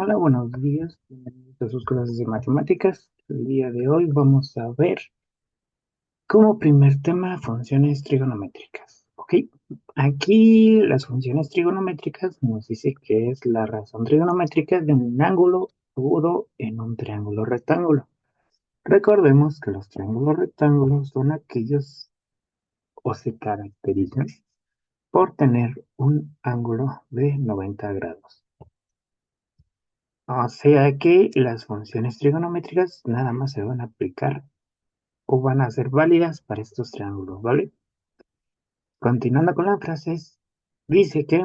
Hola, buenos días. Bienvenidos a sus clases de matemáticas. El día de hoy vamos a ver como primer tema funciones trigonométricas. ¿Ok? Aquí las funciones trigonométricas nos dice que es la razón trigonométrica de un ángulo agudo en un triángulo rectángulo. Recordemos que los triángulos rectángulos son aquellos o se caracterizan por tener un ángulo de 90 grados. O sea que las funciones trigonométricas nada más se van a aplicar o van a ser válidas para estos triángulos, ¿vale? Continuando con las frases, dice que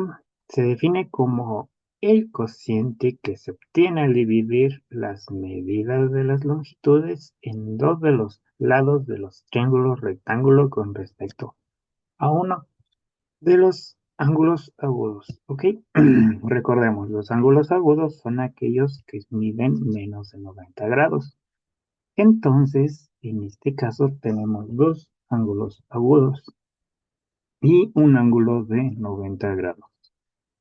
se define como el cociente que se obtiene al dividir las medidas de las longitudes en dos de los lados de los triángulos rectángulos con respecto a uno de los ángulos agudos, ¿ok? Recordemos, los ángulos agudos son aquellos que miden menos de 90 grados. Entonces, en este caso tenemos dos ángulos agudos y un ángulo de 90 grados.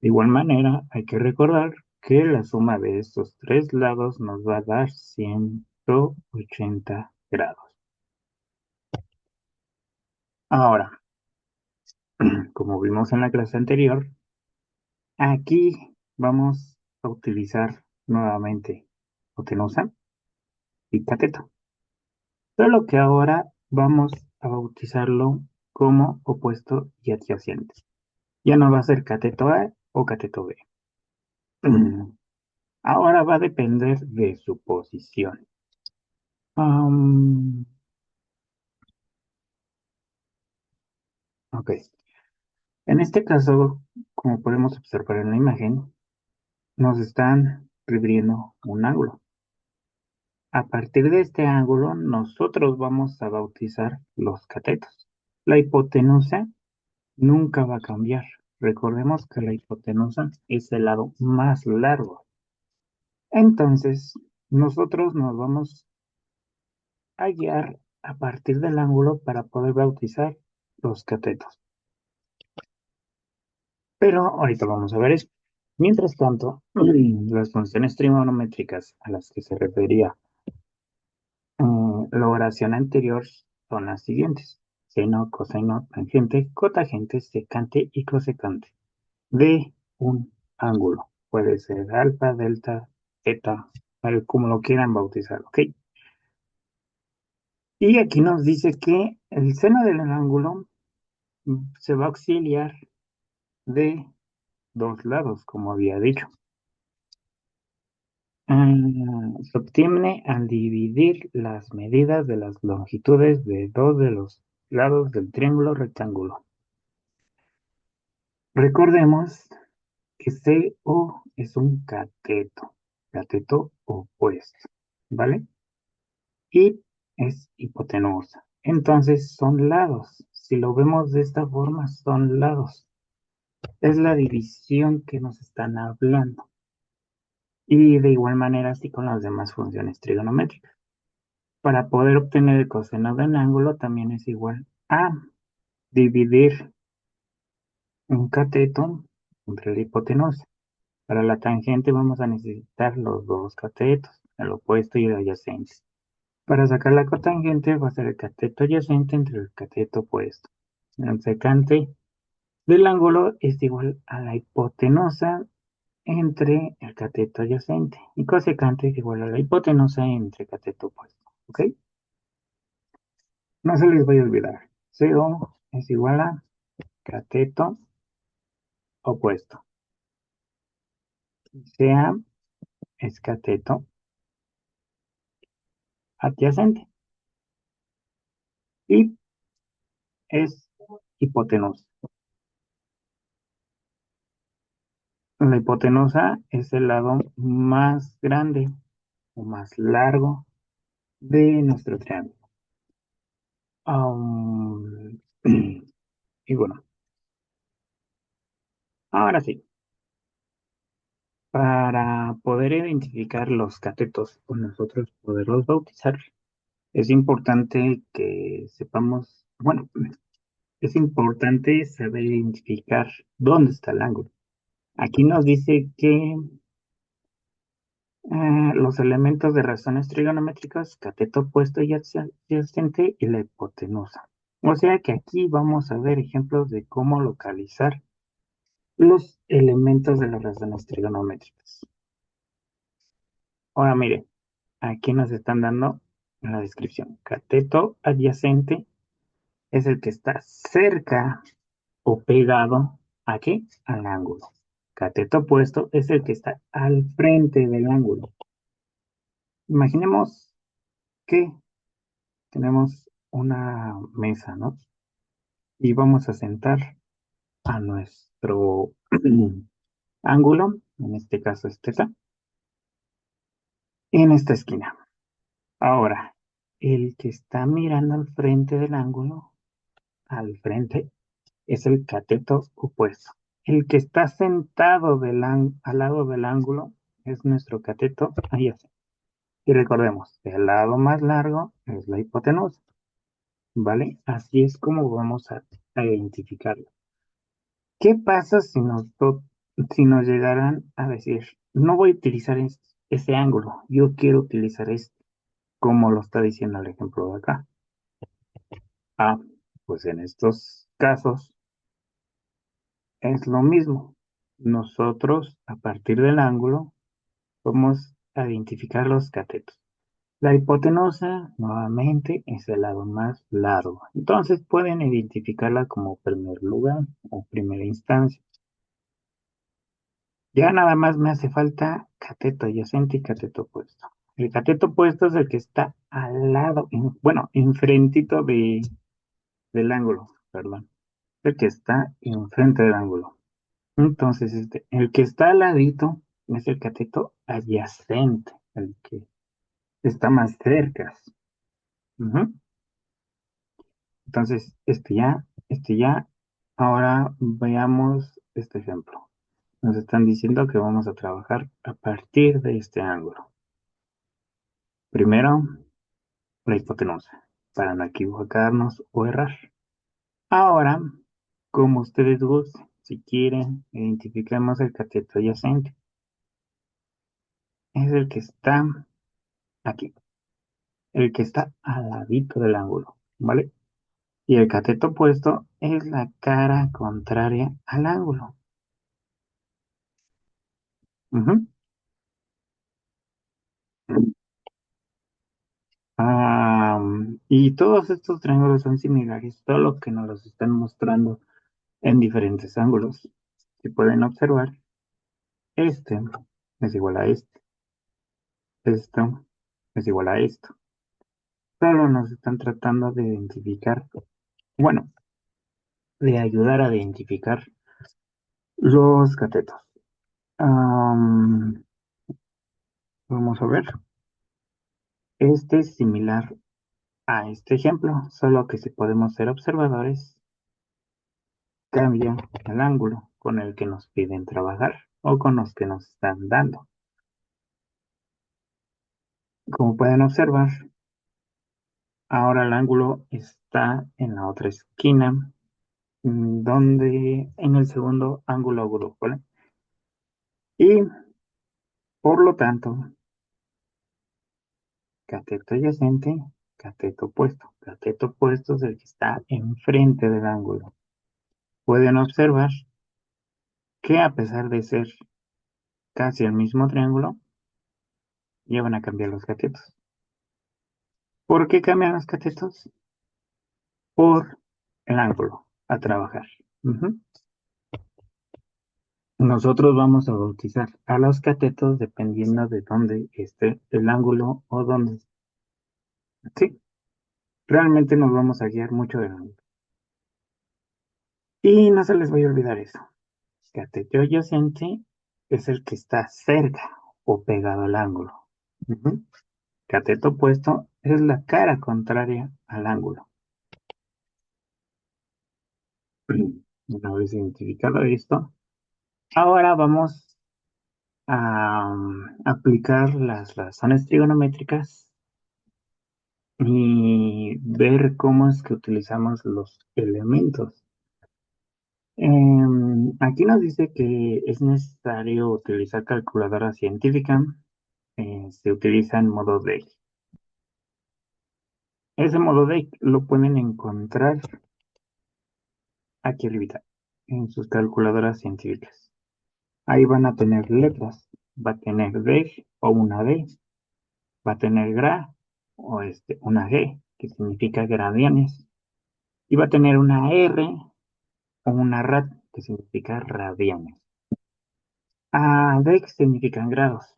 De igual manera, hay que recordar que la suma de estos tres lados nos va a dar 180 grados. Ahora, como vimos en la clase anterior, aquí vamos a utilizar nuevamente hipotenusa y cateto. Solo que ahora vamos a bautizarlo como opuesto y adyacente. Ya no va a ser cateto A o cateto B. Ahora va a depender de su posición. Am, ok. En este caso, como podemos observar en la imagen, nos están refiriendo un ángulo. A partir de este ángulo, nosotros vamos a bautizar los catetos. La hipotenusa nunca va a cambiar. Recordemos que la hipotenusa es el lado más largo. Entonces, nosotros nos vamos a guiar a partir del ángulo para poder bautizar los catetos. Pero ahorita vamos a ver eso. Mientras tanto, las funciones trigonométricas a las que se refería la oración anterior son las siguientes: seno, coseno, tangente, cotangente, secante y cosecante de un ángulo. Puede ser alfa, delta, eta, como lo quieran bautizar, ¿ok? Y aquí nos dice que el seno del ángulo se va a auxiliar de dos lados, como había dicho. Se obtiene al dividir las medidas de las longitudes de dos de los lados del triángulo rectángulo. Recordemos que CO es un cateto opuesto, ¿vale? Y es hipotenusa. Entonces son lados. Si lo vemos de esta forma, son lados. Es la división que nos están hablando. Y de igual manera así con las demás funciones trigonométricas. Para poder obtener el coseno de un ángulo también es igual a dividir un cateto entre la hipotenusa. Para la tangente vamos a necesitar los dos catetos, el opuesto y el adyacente. Para sacar la cotangente va a ser el cateto adyacente entre el cateto opuesto. El secante del ángulo es igual a la hipotenusa entre el cateto adyacente. Y cosecante es igual a la hipotenusa entre cateto opuesto. ¿Ok? No se les vaya a olvidar. CO es igual a cateto opuesto. Sea es cateto adyacente. Y es hipotenusa. La hipotenusa es el lado más grande o más largo de nuestro triángulo. Am, y bueno, ahora sí, para poder identificar los catetos o nosotros poderlos bautizar, es importante que sepamos, bueno, es importante saber identificar dónde está el ángulo. Aquí nos dice que Los elementos de razones trigonométricas, cateto opuesto y adyacente y la hipotenusa. O sea que aquí vamos a ver ejemplos de cómo localizar los elementos de las razones trigonométricas. Ahora mire, aquí nos están dando en la descripción. Cateto adyacente es el que está cerca o pegado ¿a qué? Al ángulo. Cateto opuesto es el que está al frente del ángulo. Imaginemos que tenemos una mesa, ¿no? Y vamos a sentar a nuestro ángulo, en este caso es teta, en esta esquina. Ahora, el que está mirando al frente del ángulo, al frente, es el cateto opuesto. El que está sentado al lado del ángulo es nuestro cateto adyacente. Y recordemos, el lado más largo es la hipotenusa, ¿vale? Así es como vamos a identificarlo. ¿Qué pasa si nos llegaran a decir, no voy a utilizar ese ángulo, yo quiero utilizar este, como lo está diciendo el ejemplo de acá? Ah, pues en estos casos es lo mismo. Nosotros, a partir del ángulo, vamos a identificar los catetos. La hipotenusa, nuevamente, es el lado más largo. Entonces pueden identificarla como primer lugar o primera instancia. Ya nada más me hace falta cateto adyacente y cateto opuesto. El cateto opuesto es el que está al lado, bueno, enfrentito del ángulo, perdón. El que está enfrente del ángulo. Entonces, el que está al ladito es el cateto adyacente, el que está más cerca. Ujú. Entonces, este ya. Ahora veamos este ejemplo. Nos están diciendo que vamos a trabajar a partir de este ángulo. Primero, la hipotenusa, para no equivocarnos o errar. Ahora, como ustedes gusten, si quieren, identifiquemos el cateto adyacente. Es el que está aquí, el que está al ladito del ángulo, ¿vale? Y el cateto opuesto es la cara contraria al ángulo. Ujú. Y todos estos triángulos son similares, todo lo que nos los están mostrando en diferentes ángulos. Si pueden observar, este es igual a esto es igual a esto. Solo nos están tratando de identificar, bueno, de ayudar a identificar los catetos. Am, Vamos a ver. Este es similar a este ejemplo, solo que si podemos ser observadores, cambia el ángulo con el que nos piden trabajar o con los que nos están dando. Como pueden observar, ahora el ángulo está en la otra esquina, donde en el segundo ángulo agudo, ¿vale? Y por lo tanto, cateto adyacente, cateto opuesto. Cateto opuesto es el que está enfrente del ángulo. Pueden observar que a pesar de ser casi el mismo triángulo, ya van a cambiar los catetos. ¿Por qué cambian los catetos? Por el ángulo a trabajar. Ujú. Nosotros vamos a bautizar a los catetos dependiendo de dónde esté el ángulo o dónde. Sí, realmente nos vamos a guiar mucho del ángulo. Y no se les vaya a olvidar eso. Cateto adyacente es el que está cerca o pegado al ángulo. Ujú. Cateto opuesto es la cara contraria al ángulo. Una vez identificado esto, ahora vamos a aplicar las razones trigonométricas y ver cómo es que utilizamos los elementos. Aquí nos dice que es necesario utilizar calculadora científica se utiliza en modo de. Ese modo de lo pueden encontrar aquí arriba, en sus calculadoras científicas. Ahí van a tener letras. Va a tener D o una D. Va a tener gra o una G, que significa gradianes. Y va a tener una R o una rad, que significa radianes. Dex significan grados.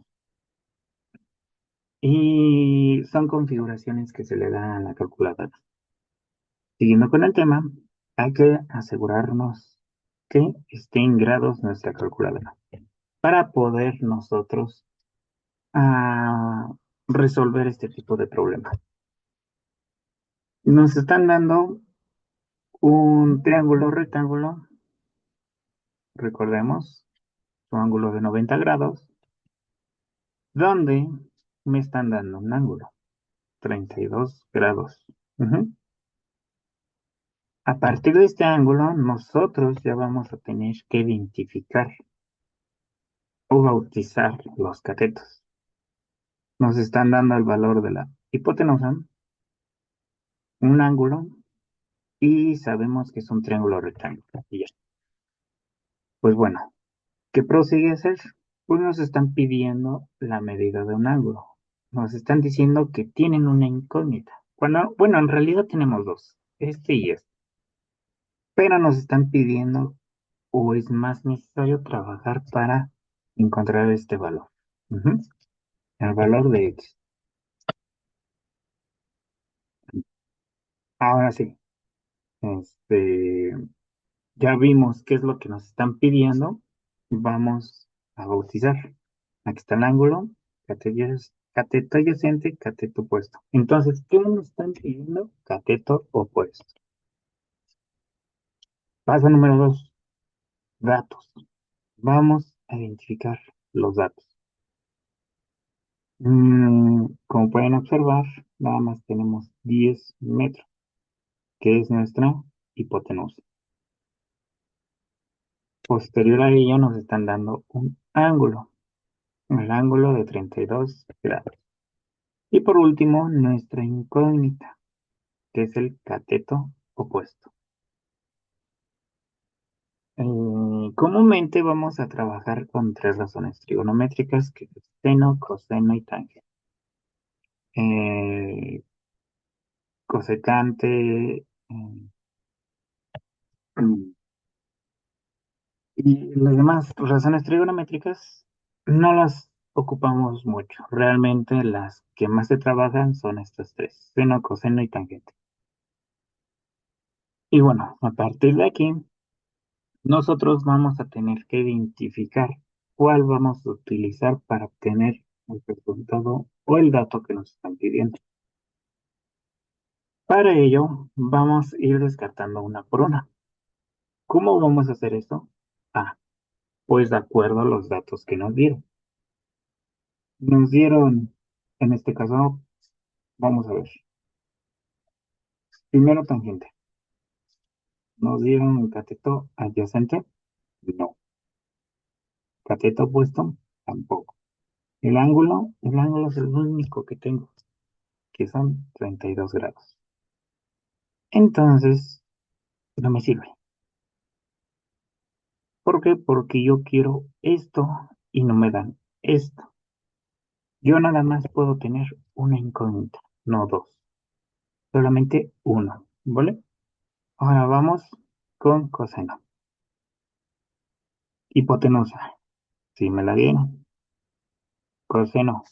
Y son configuraciones que se le dan a la calculadora. Siguiendo con el tema, hay que asegurarnos que esté en grados nuestra calculadora para poder nosotros ah, resolver este tipo de problemas. Nos están dando un triángulo rectángulo, recordemos, su ángulo de 90 grados, donde me están dando un ángulo, 32 grados. Ujú. A partir de este ángulo, nosotros ya vamos a tener que identificar o bautizar los catetos. Nos están dando el valor de la hipotenusa, un ángulo, y sabemos que es un triángulo rectangular. Y ya. Pues bueno, ¿qué prosigue a hacer? Pues nos están pidiendo la medida de un ángulo. Nos están diciendo que tienen una incógnita. Bueno, en realidad tenemos dos, este y este. Pero nos están pidiendo o es más necesario trabajar para encontrar este valor. Ujú. El valor de X. Ahora sí, este, ya vimos qué es lo que nos están pidiendo. Vamos a bautizar. Aquí está el ángulo, cateto adyacente, cateto opuesto. Entonces, ¿qué nos están pidiendo? Cateto opuesto. Paso número 2, datos. Vamos a identificar los datos. Como pueden observar, nada más tenemos 10 metros, que es nuestra hipotenusa. Posterior a ello nos están dando un ángulo, el ángulo de 32 grados. Y por último, nuestra incógnita, que es el cateto opuesto. Comúnmente vamos a trabajar con tres razones trigonométricas, que es seno, coseno y tangente. Eh, Cosecante, y las demás razones trigonométricas no las ocupamos mucho. Realmente las que más se trabajan son estas tres, seno, coseno y tangente. Y bueno, a partir de aquí, nosotros vamos a tener que identificar cuál vamos a utilizar para obtener el resultado o el dato que nos están pidiendo. Para ello, vamos a ir descartando una por una. ¿Cómo vamos a hacer esto? Pues de acuerdo a los datos que nos dieron. Nos dieron, en este caso, vamos a ver. Primero tangente. ¿Nos dieron un cateto adyacente? No. ¿Cateto opuesto? Tampoco. El ángulo es el único que tengo, que son 32 grados. Entonces, no me sirve. ¿Por qué? Porque yo quiero esto y no me dan esto. Yo nada más puedo tener una incógnita, no dos. Solamente uno, ¿vale? Ahora vamos con coseno. Hipotenusa. Si me la dieron. Coseno.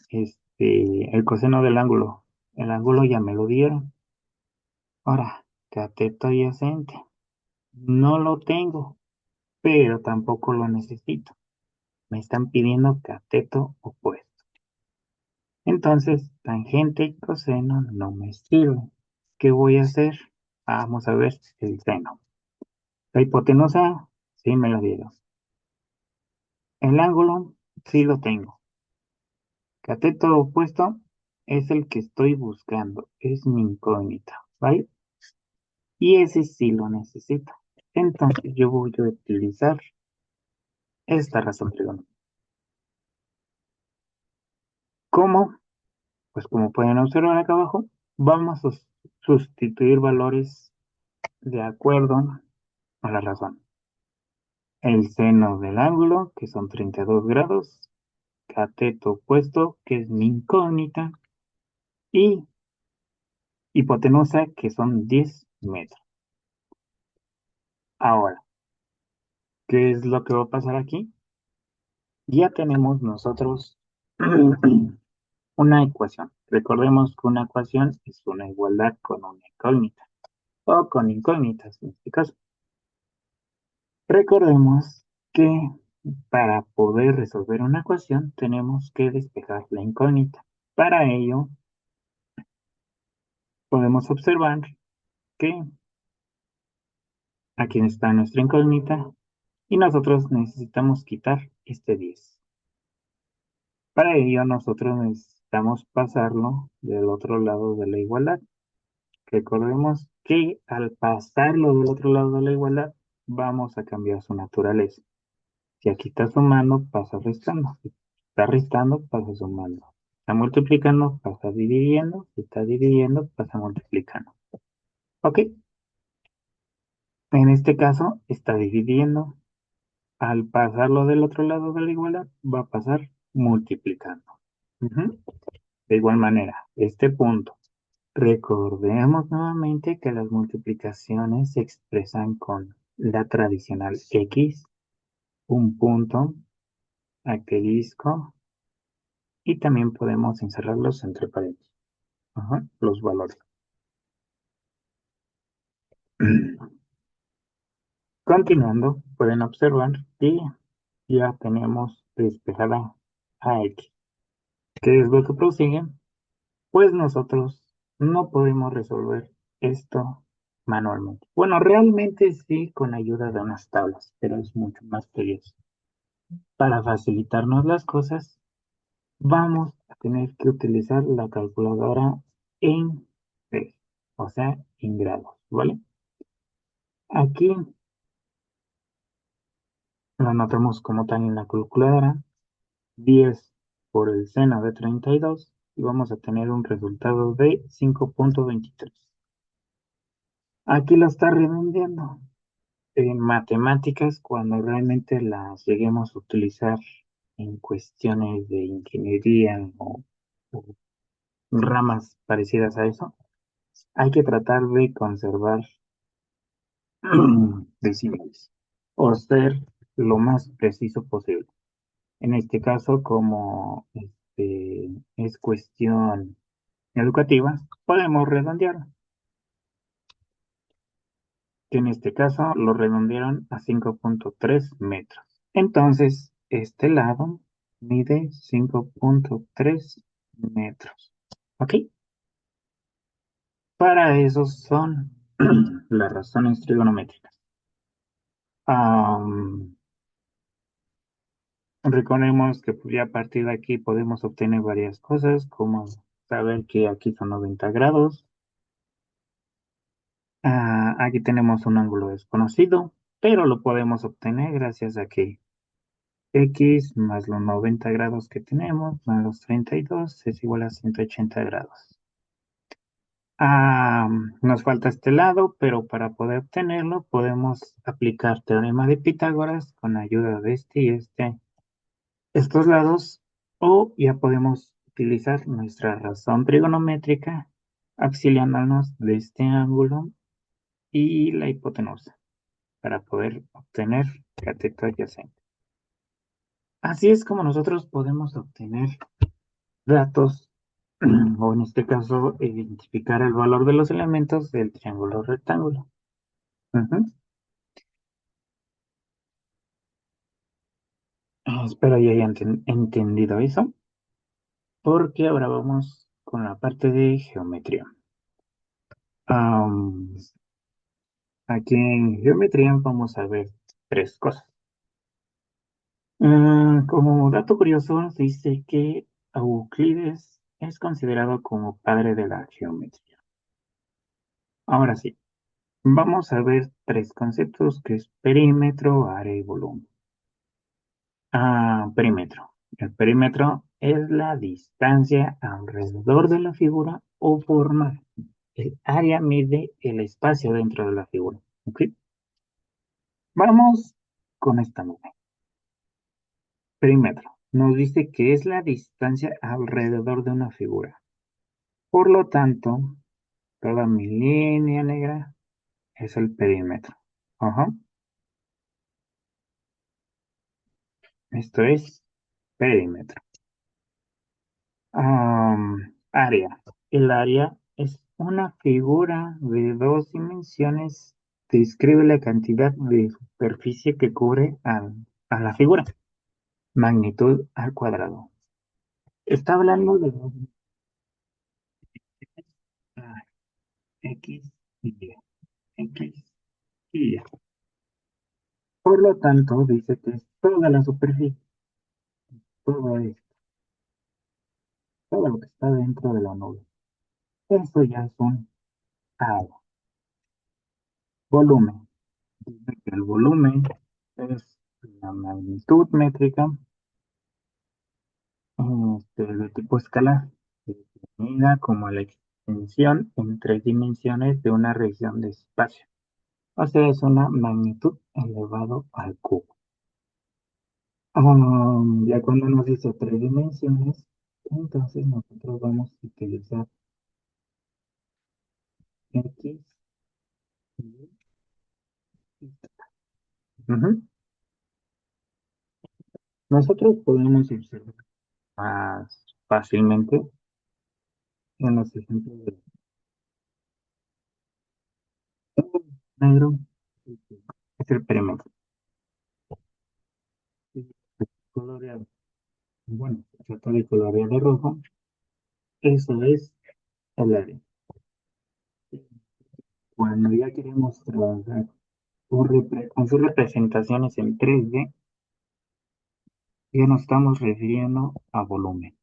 El coseno del ángulo. El ángulo ya me lo dieron. Ahora, cateto adyacente. No lo tengo, pero tampoco lo necesito. Me están pidiendo cateto opuesto. Entonces, tangente y coseno no me sirven. ¿Qué voy a hacer? Vamos a ver el seno. La hipotenusa, sí me la dieron. El ángulo, sí lo tengo. Cateto opuesto es el que estoy buscando. Es mi incógnita, ¿vale? Y ese sí lo necesito. Entonces, yo voy a utilizar esta razón trigonométrica. ¿Cómo? Pues como pueden observar acá abajo, vamos a sustituir valores de acuerdo a la razón. El seno del ángulo, que son 32 grados, cateto opuesto, que es mi incógnita, y hipotenusa, que son 10 metros. Ahora, ¿qué es lo que va a pasar aquí? Ya tenemos nosotros una ecuación. Recordemos que una ecuación es una igualdad con una incógnita, o con incógnitas en este caso. Recordemos que para poder resolver una ecuación tenemos que despejar la incógnita. Para ello, podemos observar que aquí está nuestra incógnita y nosotros necesitamos quitar este 10. Para ello, nosotros necesitamos pasarlo del otro lado de la igualdad. Recordemos que al pasarlo del otro lado de la igualdad, vamos a cambiar su naturaleza. Si aquí está sumando, pasa restando. Si está restando, pasa sumando. Está multiplicando, pasa dividiendo. Si está dividiendo, pasa multiplicando. ¿Ok? En este caso, está dividiendo. Al pasarlo del otro lado de la igualdad, va a pasar multiplicando. Ujú. De igual manera, este punto. Recordemos nuevamente que las multiplicaciones se expresan con la tradicional X, un punto, asterisco, y también podemos encerrarlos entre paréntesis. Ajá, los valores. Continuando, pueden observar que ya tenemos despejada a X. ¿Qué es lo que prosigue? Pues nosotros no podemos resolver esto manualmente. Bueno, realmente sí con ayuda de unas tablas, pero es mucho más tedioso. Para facilitarnos las cosas, vamos a tener que utilizar la calculadora en P, o sea, en grados, ¿vale? Aquí lo anotamos como tal en la calculadora, 10 por el seno de 32 y vamos a tener un resultado de 5,23. Aquí lo está redondeando. En matemáticas, cuando realmente las lleguemos a utilizar en cuestiones de ingeniería o ramas parecidas a eso, hay que tratar de conservar decimales o ser lo más preciso posible. En este caso, como es cuestión educativa, podemos redondear, que en este caso lo redondearon a 5,3 metros. Entonces, este lado mide 5,3 metros. ¿Ok? Para eso son las razones trigonométricas. Am, Recordemos que pues, ya a partir de aquí podemos obtener varias cosas, como saber que aquí son 90 grados. Aquí tenemos un ángulo desconocido, pero lo podemos obtener gracias a que X más los 90 grados que tenemos, más los 32, es igual a 180 grados. Nos falta este lado, pero para poder obtenerlo podemos aplicar teorema de Pitágoras con ayuda de este y estos lados, o ya podemos utilizar nuestra razón trigonométrica auxiliándonos de este ángulo y la hipotenusa para poder obtener cateto adyacente. Así es como nosotros podemos obtener datos, o en este caso, identificar el valor de los elementos del triángulo rectángulo. Ujú. Espero ya hayan entendido eso, porque ahora vamos con la parte de geometría. Am, Aquí en geometría vamos a ver tres cosas. Como dato curioso, se dice que Euclides es considerado como padre de la geometría. Ahora sí, vamos a ver tres conceptos que es perímetro, área y volumen. Perímetro. El perímetro es la distancia alrededor de la figura o forma. El área mide el espacio dentro de la figura. ¿Ok? Vamos con esta nube. Perímetro. Nos dice que es la distancia alrededor de una figura. Por lo tanto, toda mi línea negra es el perímetro. Ajá. Esto es perímetro. Área. El área es una figura de dos dimensiones. Describe la cantidad de superficie que cubre a la figura. Magnitud al cuadrado. Está hablando de dos dimensiones, X y Y. X y Y. Por lo tanto, dice que es toda la superficie, todo esto, todo lo que está dentro de la nube. Eso ya es un área. Volumen. Dice que el volumen es la magnitud métrica de tipo escalar, definida como la extensión en tres dimensiones de una región de espacio. O sea, es una magnitud elevado al cubo. Ya cuando nos dice tres dimensiones, entonces nosotros vamos a utilizar X, Y, y Z. Ujú. Nosotros podemos observar más fácilmente en los ejemplos de negro, es el perímetro. Y coloreado. Bueno, se trata de coloreado rojo, eso es el área. Cuando ya queremos trabajar con sus representaciones en 3D, ya nos estamos refiriendo a volumen,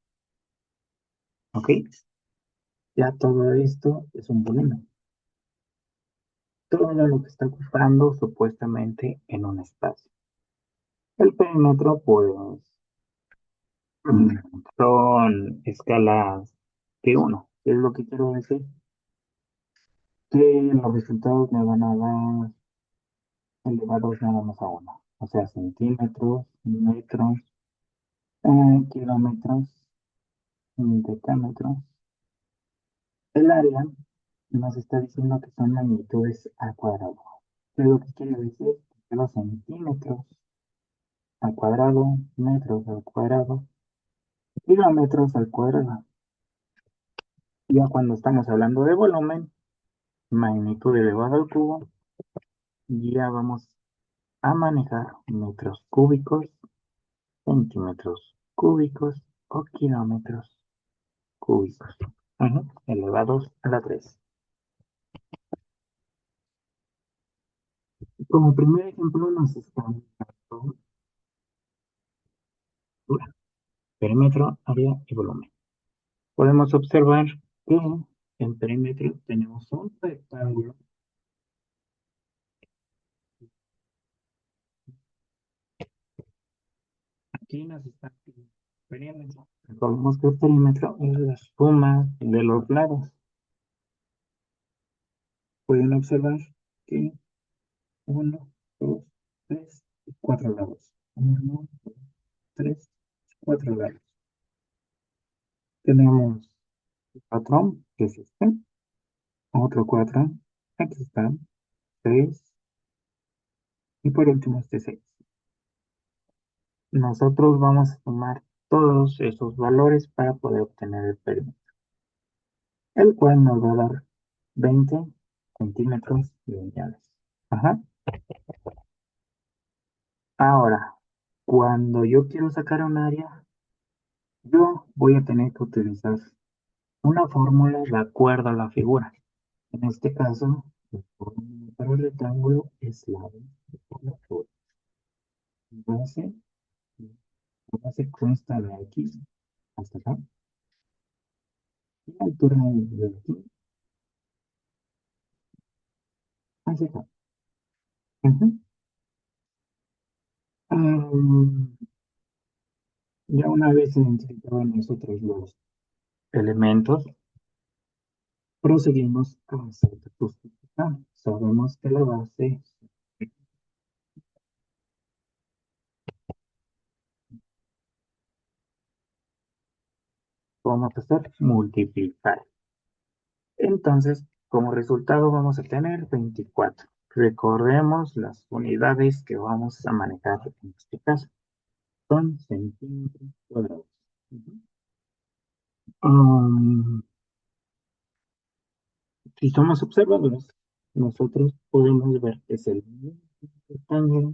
¿ok? Ya todo esto es un volumen. Todo lo que está ocupando supuestamente en un espacio. El perímetro, pues, son escalas de uno. ¿Qué es lo que quiero decir? Que los resultados me van a dar elevados nada más a uno. O sea, centímetros, metros, kilómetros, decámetros. El área nos está diciendo que son magnitudes al cuadrado. ¿Qué es lo que quiere decir? Que los centímetros al cuadrado, metros al cuadrado, kilómetros al cuadrado. Ya cuando estamos hablando de volumen, magnitud elevada al cubo, ya vamos a manejar metros cúbicos, centímetros cúbicos o kilómetros cúbicos. Ujú, elevados a la 3. Como primer ejemplo nos están dando altura, perímetro, área y volumen. Podemos observar que en perímetro tenemos un rectángulo. Aquí nos está pidiendo perímetro. Recordemos que el perímetro es la suma de los lados. Pueden observar que uno, 2, 3 y 4 lados. Uno, 2, 3, 4 lados. Tenemos el patrón, que es este. Otro 4. Aquí está. 6. Y por último este 6. Nosotros vamos a sumar todos esos valores para poder obtener el perímetro, el cual nos va a dar 20 centímetros lineales. Ajá. Ahora, cuando yo quiero sacar un área, yo voy a tener que utilizar una fórmula de acuerdo a la figura. En este caso, la fórmula para el rectángulo es la por la altura. Base, la base consta de aquí hasta acá. Y la altura de aquí hacia acá. Ujú. Ya una vez identificados nosotros los elementos, proseguimos a hacer la justificación. Sabemos que la base, vamos a hacer multiplicar. Entonces, como resultado vamos a tener 24. Recordemos las unidades que vamos a manejar en este caso. Son centímetros cuadrados. Ujú. Um, si somos observadores, nosotros podemos ver que es el mismo rectángulo,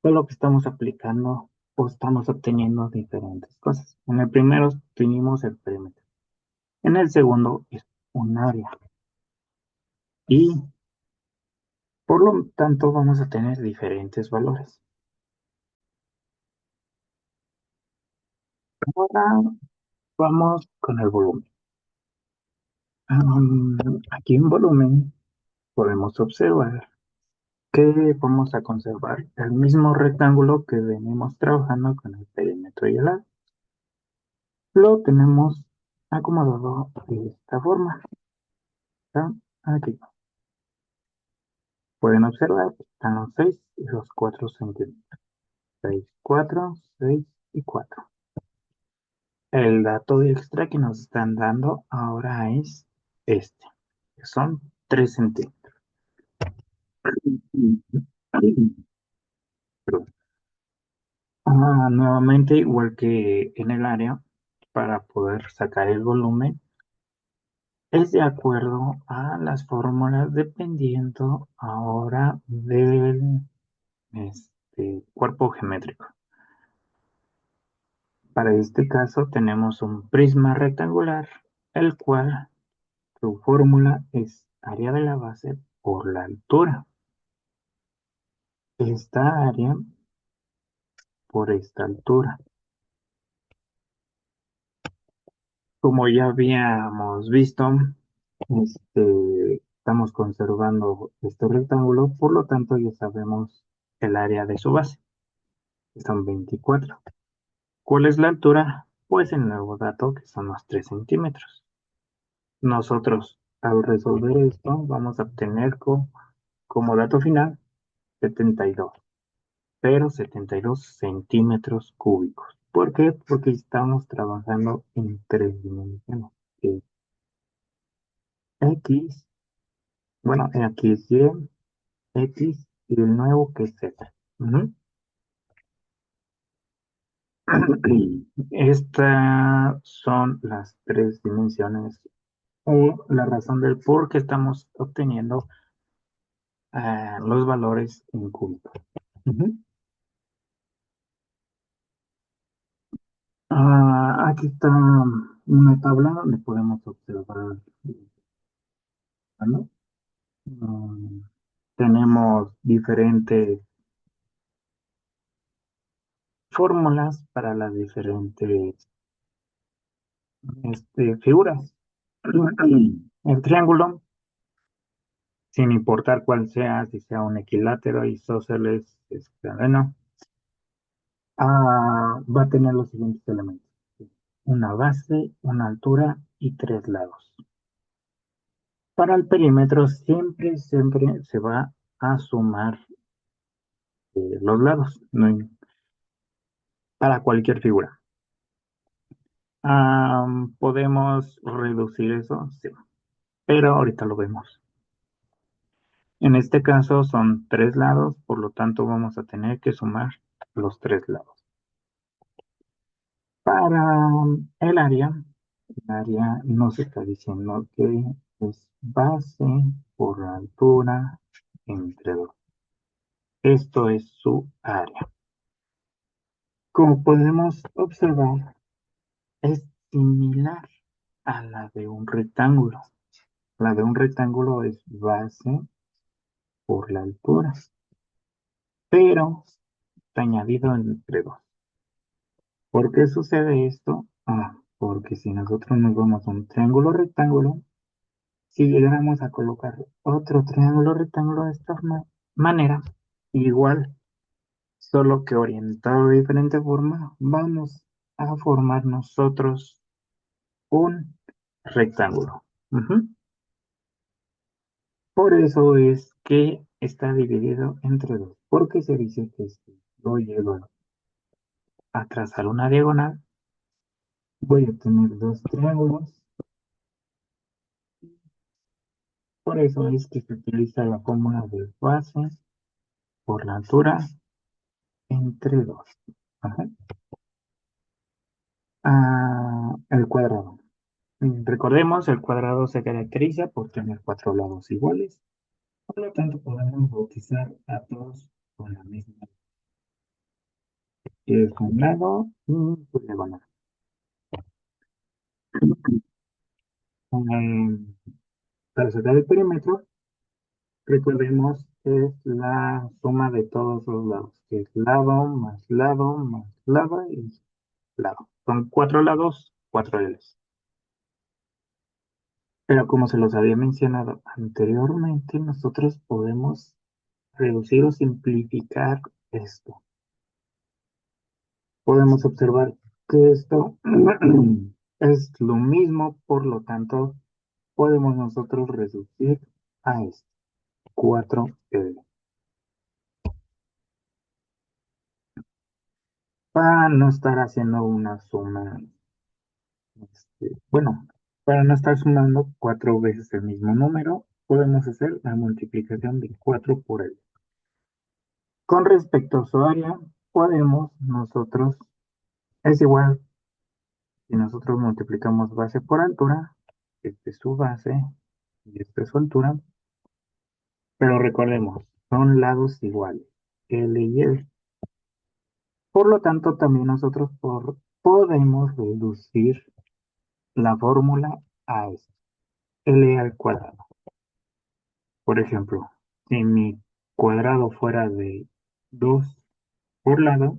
solo que estamos aplicando o estamos obteniendo diferentes cosas. En el primero obtuvimos el perímetro. En el segundo es un área. Y por lo tanto vamos a tener diferentes valores. Ahora vamos con el volumen. Aquí en volumen podemos observar que vamos a conservar el mismo rectángulo que venimos trabajando con el perímetro y el lado. Lo tenemos acomodado de esta forma. ¿Está? Aquí pueden observar que están los 6 y los 4 centímetros. 6, 4, 6 y 4. El dato extra que nos están dando ahora es este, que son 3 centímetros. Perdón. Nuevamente, igual que en el área, para poder sacar el volumen, es de acuerdo a las fórmulas dependiendo ahora del cuerpo geométrico. Para este caso tenemos un prisma rectangular, el cual su fórmula es área de la base por la altura. Esta área por esta altura. Como ya habíamos visto, estamos conservando este rectángulo, por lo tanto ya sabemos el área de su base, que son 24. ¿Cuál es la altura? Pues el nuevo dato, que son los 3 centímetros. Nosotros, al resolver esto, vamos a obtener como dato final 72, pero 72 centímetros cúbicos. ¿Por qué? Porque estamos trabajando en tres dimensiones. Que X, bueno, aquí es Y, X y el nuevo que es Z. Ujú. Estas son las tres dimensiones o la razón del por qué estamos obteniendo los valores en cúbicos. Ujú. Aquí está una tabla donde podemos observar, ¿no? Mm, tenemos diferentes fórmulas para las diferentes figuras. El triángulo, sin importar cuál sea, si sea un equilátero, isósceles, bueno, va a tener los siguientes elementos: una base, una altura y tres lados. Para el perímetro siempre se va a sumar los lados, para cualquier figura. ¿Podemos reducir eso? Sí, pero ahorita lo vemos. En este caso son tres lados, por lo tanto vamos a tener que sumar los tres lados. Para el área nos está diciendo que es base por altura entre dos. Esto es su área. Como podemos observar, es similar a la de un rectángulo. La de un rectángulo es base por la altura, pero está añadido entre dos. ¿Por qué sucede esto? Porque si nosotros nos vamos a un triángulo rectángulo, si llegáramos a colocar otro triángulo rectángulo de esta manera, igual solo que orientado de diferente forma, vamos a formar nosotros un rectángulo. Ujú. Por eso es que está dividido entre dos, porque se dice que si yo llego a trazar una diagonal, voy a tener dos triángulos. Por eso es que se utiliza la fórmula de base por la altura entre dos. Ajá. El cuadrado. Recordemos, el cuadrado se caracteriza por tener cuatro lados iguales. Por lo tanto, podemos bautizar a todos con la misma. Es un lado y su diagonal. Um, para sacar el perímetro, recordemos que es la suma de todos los lados, que es lado más lado y lado. Son cuatro lados, cuatro L's. Pero como se los había mencionado anteriormente, nosotros podemos reducir o simplificar esto. Podemos observar que esto es lo mismo, por lo tanto, podemos nosotros reducir a esto, 4L. Para no estar haciendo una suma, bueno, para no estar sumando cuatro veces el mismo número, podemos hacer la multiplicación de 4 por L. Con respecto a su área, podemos nosotros, es igual, si nosotros multiplicamos base por altura, este es su base y esta es su altura, pero recordemos, son lados iguales, L y L. Por lo tanto, también nosotros podemos reducir la fórmula a esto, L al cuadrado. Por ejemplo, si mi cuadrado fuera de 2 por lado,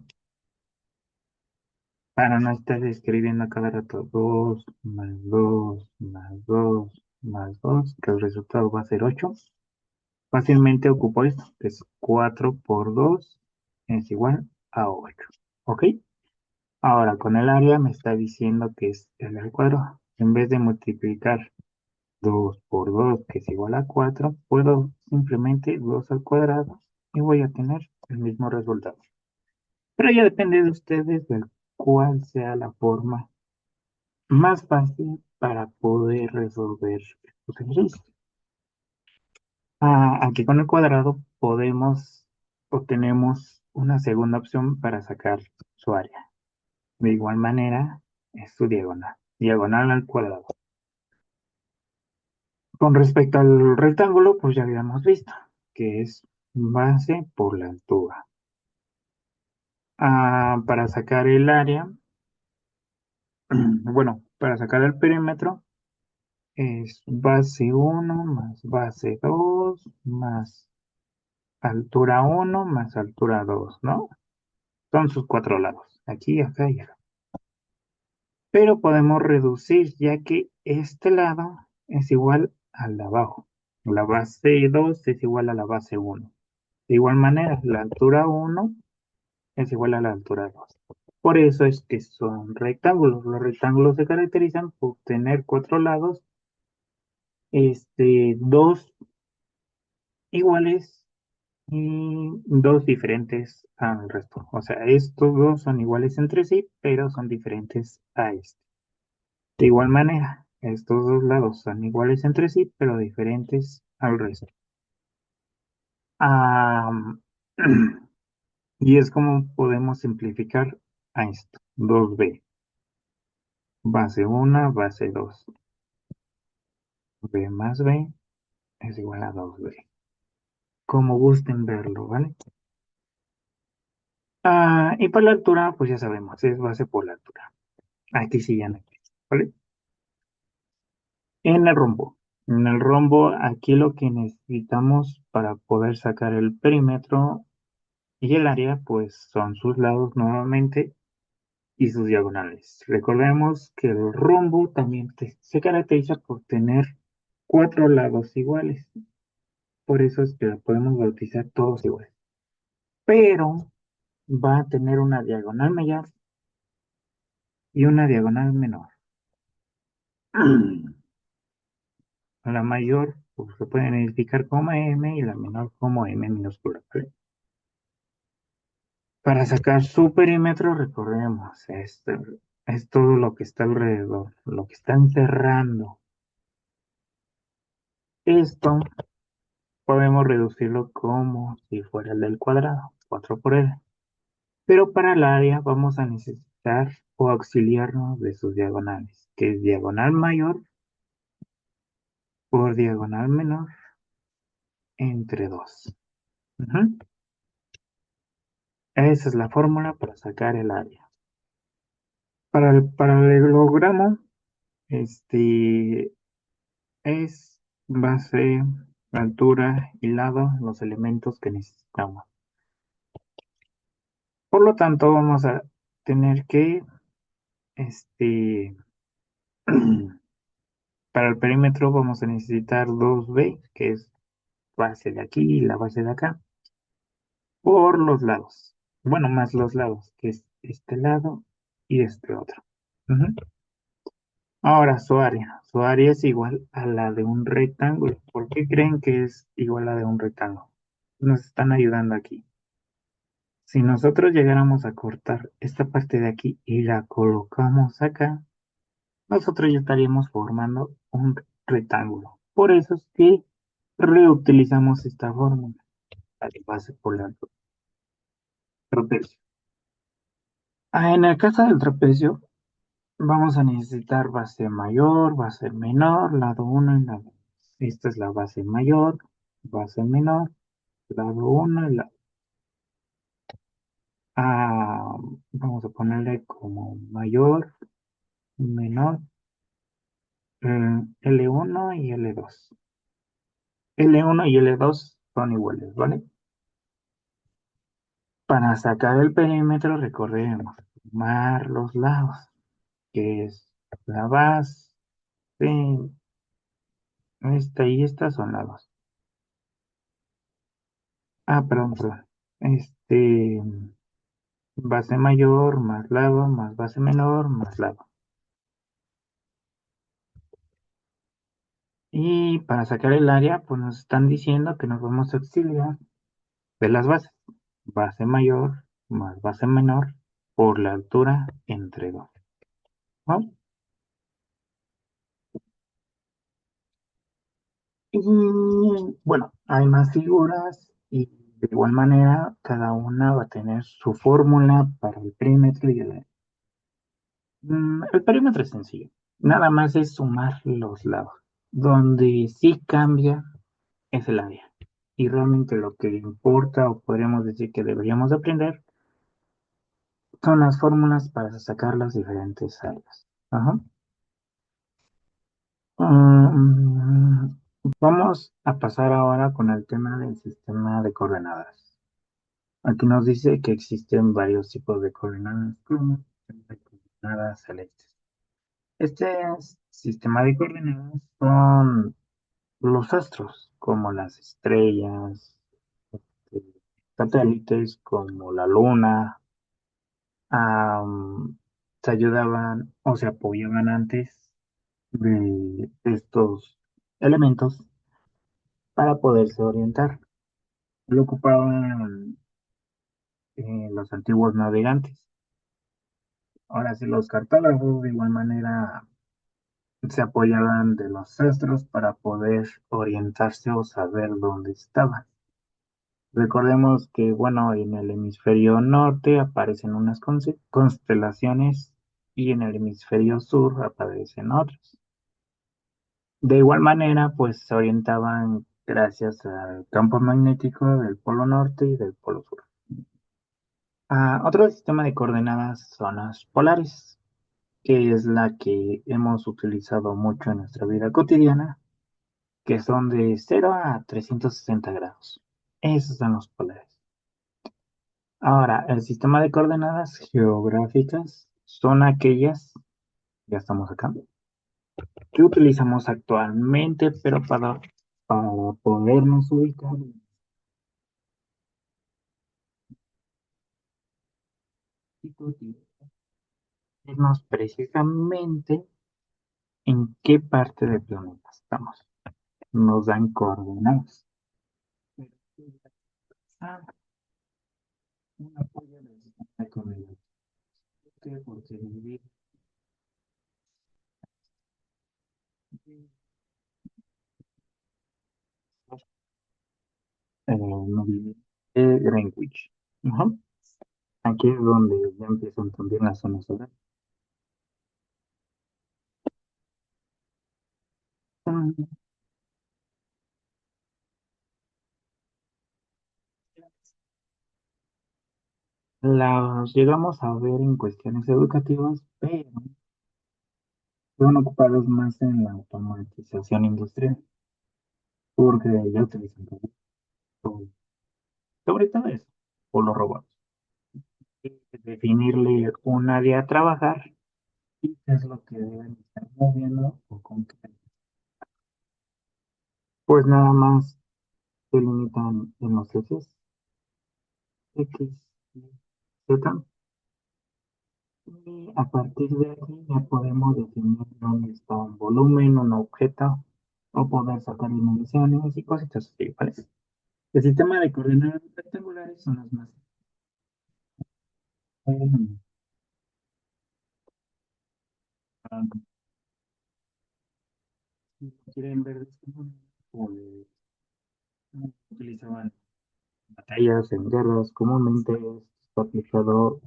para no estar escribiendo a cada rato 2 más 2 más 2 más 2, que el resultado va a ser 8. Fácilmente ocupo esto, que es 4 por 2 es igual a 8. ¿Ok? Ahora con el área me está diciendo que es L al cuadrado. En vez de multiplicar 2 por 2, que es igual a 4, puedo simplemente 2 al cuadrado y voy a tener el mismo resultado. Pero ya depende de ustedes de cuál sea la forma más fácil para poder resolver estos ejercicios. Aquí con el cuadrado podemos o tenemos una segunda opción para sacar su área. De igual manera, es su diagonal. Diagonal al cuadrado. Con respecto al rectángulo, pues ya habíamos visto que es base por la altura. Para sacar el área, bueno, para sacar el perímetro, es base 1 más base 2 más altura 1 más altura 2, ¿no? Son sus cuatro lados, aquí, acá y acá. Pero podemos reducir ya que este lado es igual al de abajo. La base 2 es igual a la base 1. De igual manera, la altura 1 es igual a la altura 2. Por eso es que son rectángulos. Los rectángulos se caracterizan por tener cuatro lados, dos iguales y dos diferentes al resto. O sea, estos dos son iguales entre sí, pero son diferentes a este. De igual manera, estos dos lados son iguales entre sí, pero diferentes al resto. Ah, y es como podemos simplificar a esto. 2b. Base 1, base 2. B más b es igual a 2b. Como gusten verlo, ¿vale? Y para la altura, pues ya sabemos, es base por la altura. Aquí sí ya no existe, ¿vale? En el rombo. En el rombo, aquí lo que necesitamos para poder sacar el perímetro y el área, pues son sus lados nuevamente y sus diagonales. Recordemos que el rombo también se caracteriza por tener cuatro lados iguales. Por eso es que lo podemos bautizar todos iguales. Pero va a tener una diagonal mayor y una diagonal menor. La mayor pues, se puede identificar como M y la menor como M minúscula, ¿vale? Para sacar su perímetro recorremos es todo lo que está alrededor, lo que está encerrando. Esto podemos reducirlo como si fuera el del cuadrado, 4 por L. Pero para el área vamos a necesitar o auxiliarnos de sus diagonales, que es diagonal mayor por diagonal menor entre 2. Esa es la fórmula para sacar el área. Para el paralelogramo, este es base, altura y lado los elementos que necesitamos. Por lo tanto, vamos a tener que, este, para el perímetro vamos a necesitar 2b, que es base de aquí y la base de acá, por los lados. Bueno, más los lados, que es este lado y este otro. Ujú. Ahora, su área. Su área es igual a la de un rectángulo. ¿Por qué creen que es igual a la de un rectángulo? Nos están ayudando aquí. Si nosotros llegáramos a cortar esta parte de aquí y la colocamos acá, nosotros ya estaríamos formando un rectángulo. Por eso es que reutilizamos esta fórmula, la de base por la trapecio. En el caso del trapecio, vamos a necesitar base mayor, base menor, lado uno y lado 2. Esta es la base mayor, base menor, lado uno y lado. Ah, vamos a ponerle como mayor, menor, L1 y L2. L1 y L2 son iguales, ¿vale? Para sacar el perímetro recorremos sumar los lados, que es la base, esta y esta son lados. Perdón, perdón. Este, base mayor más lado más base menor más lado. Y para sacar el área, pues nos están diciendo que nos vamos a auxiliar de las bases. Base mayor más base menor por la altura entre dos. ¿No? Y bueno, hay más figuras y de igual manera cada una va a tener su fórmula para el perímetro y el perímetro es sencillo. Nada más es sumar los lados. Donde sí cambia es el área. Y realmente lo que importa o podríamos decir que deberíamos aprender son las fórmulas para sacar las diferentes áreas. Ajá. Mm, Vamos a pasar ahora con el tema del sistema de coordenadas. Aquí nos dice que existen varios tipos de coordenadas, como las coordenadas celestes. Este sistema de coordenadas son los astros, como las estrellas, este, satélites como la luna, se ayudaban o se apoyaban antes de estos elementos para poderse orientar. Lo ocupaban los antiguos navegantes. Ahora sí, los cartógrafos de igual manera se apoyaban de los astros para poder orientarse o saber dónde estaban. Recordemos que, bueno, en el hemisferio norte aparecen unas constelaciones y en el hemisferio sur aparecen otras. De igual manera, pues se orientaban gracias al campo magnético del polo norte y del polo sur. Otro sistema de coordenadas son las polares, que es la que hemos utilizado mucho en nuestra vida cotidiana, que son de 0 a 360 grados. Esos son los polares. Ahora, el sistema de coordenadas geográficas son aquellas, ya estamos acá, que utilizamos actualmente, pero para podernos ubicar decirnos precisamente en qué parte del planeta estamos. Nos dan coordenadas. Ah, un apoyo del sistema de coordenadas. ¿Por qué? Porque vivir no vivir Greenwich. Ajá. Aquí es donde ya empiezan también las zonas horarias. Mm, las llegamos a ver en cuestiones educativas, pero son ocupados más en la automatización industrial, porque ya utilizan todo, sobre todo eso, o los robots. Y definirle un área a trabajar y qué es lo que deben estar moviendo o con qué. Pues nada más se limitan en los ejes X, Y, Z, y a partir de aquí ya podemos definir dónde está un volumen, un objeto, o poder sacar dimensiones y cositas así, ¿vale? El sistema de coordenadas rectangulares son las más. eh, ah, si quieren ver de este modo, pues utilizaban batallas en guerras, comúnmente está aplicado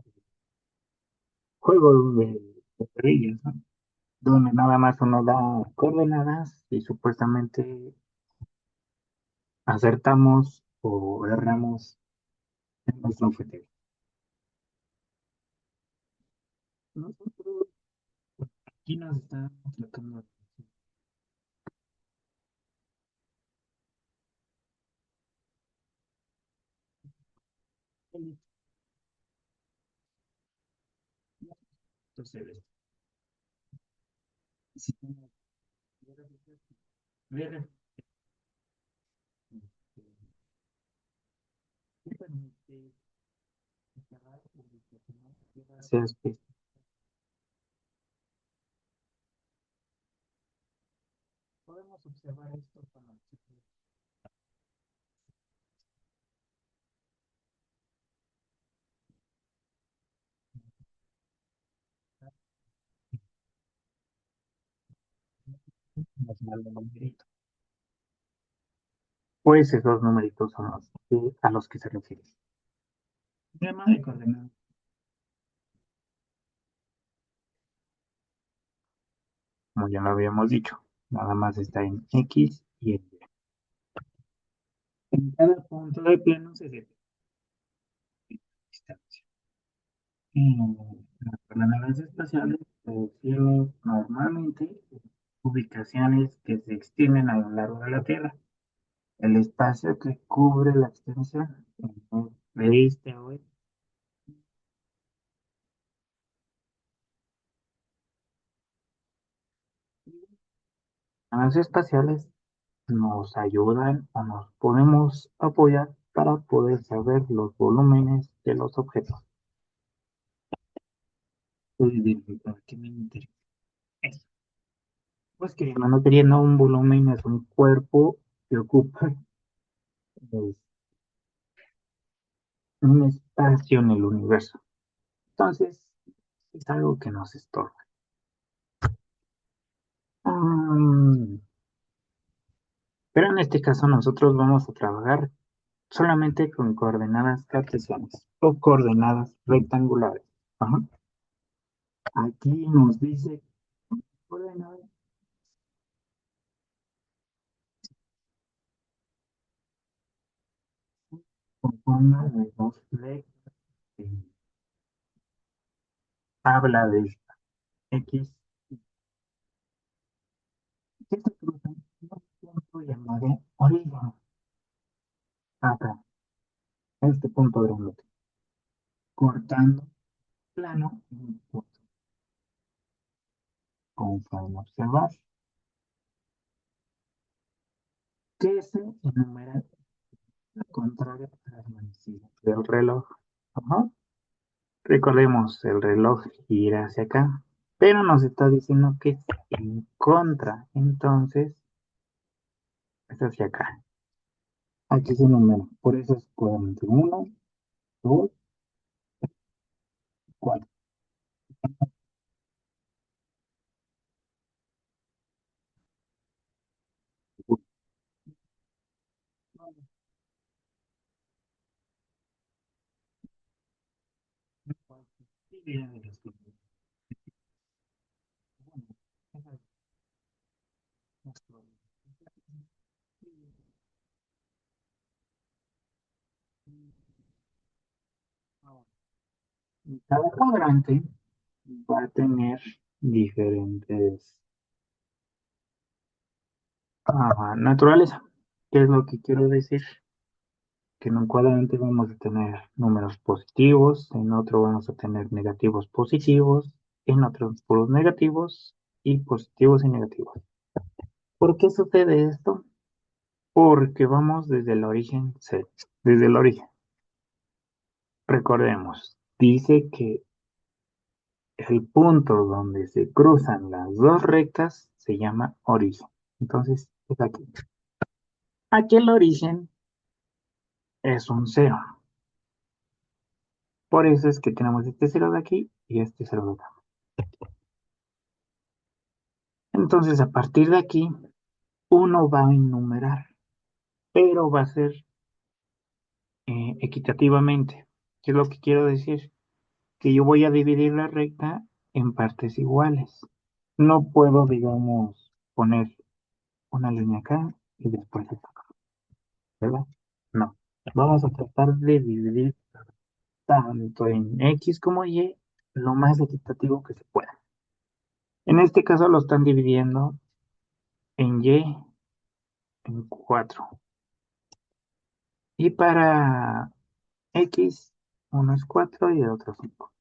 juegos de guerrillas, ¿no? Donde nada más uno da coordenadas y supuestamente acertamos o erramos en nuestro objetivo. Nosotros aquí nos estamos tratando de entonces, si tenemos ver, ¿qué permite separar o distorsionar gracias que podemos observar esto con los numeritos. Pues esos numeritos son los a los que se refiere. El tema de coordenadas, como ya lo habíamos dicho, nada más está en X y en Y. En cada punto de plano se define distancia. Las coordenadas espaciales tienen normalmente ubicaciones que se extienden a lo largo de la Tierra. El espacio que cubre la extensión de este a oeste. Las espaciales nos ayudan o nos podemos apoyar para poder saber los volúmenes de los objetos. Uy, dime, ¿por qué me interesa eso? Pues queriendo o no queriendo, un volumen es un cuerpo que ocupa pues, un espacio en el universo. Entonces, es algo que nos estorba. Mm, pero en este caso nosotros vamos a trabajar solamente con coordenadas cartesianas o coordenadas rectangulares. Ajá. Aquí nos dice coordenadas con forma de dos flecos. Habla de X. Que se cruzan en un punto llamado origen. Acá, este punto grande. Cortando plano en un punto. Como pueden observar, que se enumera la contraria a la manecilla del reloj. Ajá. Recordemos, el reloj gira hacia acá, pero nos está diciendo que es en contra. Entonces, es hacia acá. Aquí se número. Por eso es 41, 2, 4. Cada cuadrante va a tener diferentes naturaleza. ¿Qué es lo que quiero decir? Que en un cuadrante vamos a tener números positivos, en otro vamos a tener negativos positivos, en otro puros negativos y positivos y negativos. ¿Por qué sucede esto? Porque vamos desde el origen cero, desde el origen. Recordemos, dice que el punto donde se cruzan las dos rectas se llama origen. Entonces, es aquí. Aquí el origen es un cero. Por eso es que tenemos este cero de aquí y este cero de acá. Entonces, a partir de aquí, uno va a enumerar, pero va a ser equitativamente. ¿Qué es lo que quiero decir? Que yo voy a dividir la recta en partes iguales. No puedo, digamos, poner una línea acá y después acá, ¿verdad? No. Vamos a tratar de dividir tanto en X como Y lo más equitativo que se pueda. En este caso lo están dividiendo en Y en 4. Y para X, uno es 4 y el otro 5.